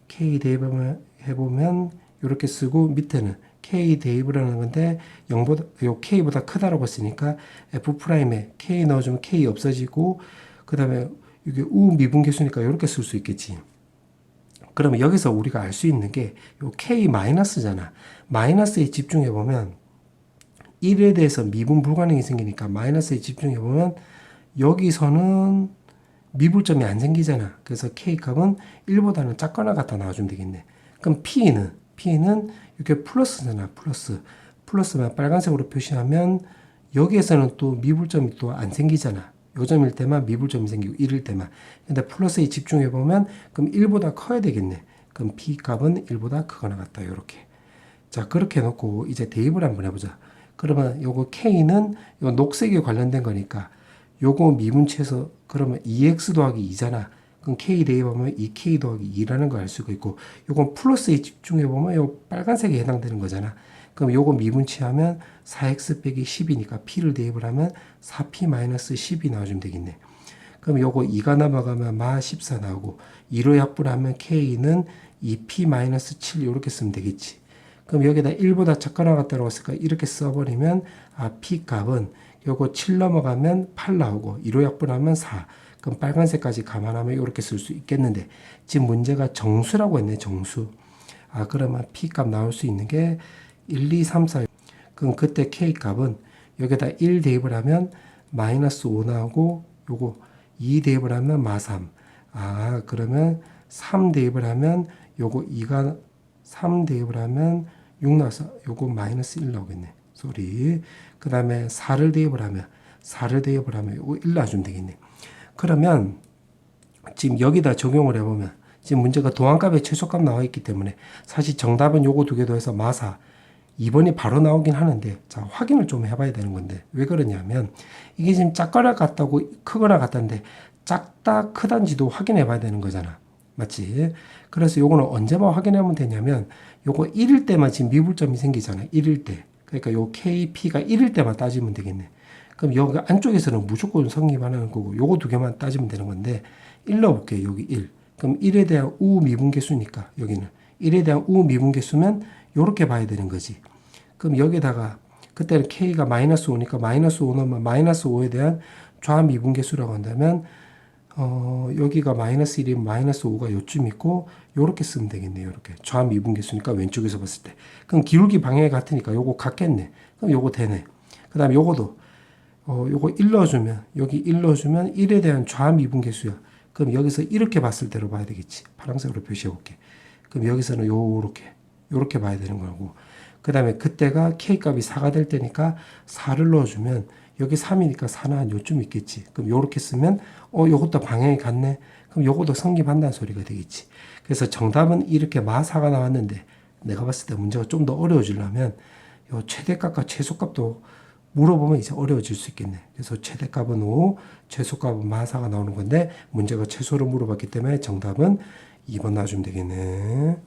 k 대입을 해보면, 이렇게 쓰고, 밑에는 k 대입을 하는 건데, 0보다, 요 k보다 크다라고 했으니까, f'에 k 넣어주면 k 없어지고, 그 다음에 이게 우미분계수니까 이렇게 쓸 수 있겠지. 그러면 여기서 우리가 알 수 있는 게 요 k 마이너스잖아. 마이너스에 집중해 보면 1에 대해서 미분 불가능이 생기니까 마이너스에 집중해 보면 여기서는 미분점이 안 생기잖아. 그래서 k 값은 1보다는 작거나 같다 나와주면 되겠네. 그럼 p는 이렇게 플러스잖아. 플러스만 빨간색으로 표시하면 여기에서는 또 미분점이 또 안 생기잖아. 요점일 때만 미분점이 생기고 1일 때만. 근데 플러스에 집중해 보면 그럼 1보다 커야 되겠네. 그럼 p 값은 1보다 크거나 같다. 요렇게. 자, 그렇게 해놓고 이제 대입을 한번 해보자. 그러면 요거 k는 요 녹색에 관련된 거니까 요거 미분치해서 그러면 2x 더하기 2잖아. 그럼 k 대입하면 2k 더하기 2라는 걸 알 수가 있고, 요건 플러스에 집중해보면 요 빨간색에 해당되는 거잖아. 그럼 요거 미분치하면 4x 빼기 10이니까 p를 대입을 하면 4p-10이 나와주면 되겠네. 그럼 요거 2가 넘어가면 마 14 나오고, 2로 약분하면 k는 2p-7 이렇게 쓰면 되겠지. 그럼 여기다 1보다 작거나 같다고 했을까? 이렇게 써버리면 p 값은 요거 7 넘어가면 8 나오고, 2로 약분하면 4. 그럼 빨간색까지 감안하면 이렇게 쓸 수 있겠는데, 지금 문제가 정수라고 했네. 정수. 그러면 p 값 나올 수 있는 게 1, 2, 3, 4. 그럼 그때 k 값은 여기다 1 대입을 하면 -5 나오고, 요거 2 대입을 하면 -3. 그러면 3 대입을 하면 요거 2가 3 대입을 하면 6 나와서 요거 -1 나오겠네. 소리. 그 다음에 4를 대입을 하면 요거 1 나와주면 되겠네. 그러면 지금 여기다 적용을 해보면 지금 문제가 도안값에 최소값 나와 있기 때문에 사실 정답은 요거 두 개 더해서 마사 2번이 바로 나오긴 하는데, 자, 확인을 좀 해봐야 되는 건데, 왜 그러냐면 이게 지금 작거나 같다고 크거나 같다는데 작다 크단지도 확인해 봐야 되는 거잖아. 맞지? 그래서 요거는 언제만 확인하면 되냐면 요거 1일 때만 지금 미분점이 생기잖아. 1일 때. 그러니까 요 KP가 1일 때만 따지면 되겠네. 그럼 여기 안쪽에서는 무조건 성립하는 거고, 요거 두 개만 따지면 되는 건데, 1 넣어볼게요. 여기 1. 그럼 1에 대한 우 미분계수니까, 여기는. 1에 대한 우 미분계수면, 요렇게 봐야 되는 거지. 그럼 여기다가, 그때는 K가 -5니까 -5 넣으면 -5에 대한 좌 미분계수라고 한다면, 여기가 -1이면 -5가 요쯤 있고, 요렇게 쓰면 되겠네요. 요렇게. 좌 미분계수니까 왼쪽에서 봤을 때. 그럼 기울기 방향이 같으니까 요거 같겠네. 그럼 요거 되네. 그 다음에 요거도, 요거 1 넣어주면, 여기 1 넣어주면 1에 대한 좌미분계수야. 그럼 여기서 이렇게 봤을 때로 봐야 되겠지. 파란색으로 표시해 볼게. 그럼 여기서는 요렇게 봐야 되는 거고. 그 다음에 그때가 K값이 4가 될 때니까 4를 넣어주면, 여기 3이니까 4는 한 요쯤 있겠지. 그럼 요렇게 쓰면, 요것도 방향이 같네. 그럼 요것도 성립한다는 소리가 되겠지. 그래서 정답은 이렇게 마4가 나왔는데, 내가 봤을 때 문제가 좀 더 어려워지려면, 요 최대값과 최소값도 물어보면 이제 어려워질 수 있겠네. 그래서 최대값은 5, 최소값은 마4가 나오는 건데, 문제가 최소를 물어봤기 때문에 정답은 2번 놔주면 되겠네.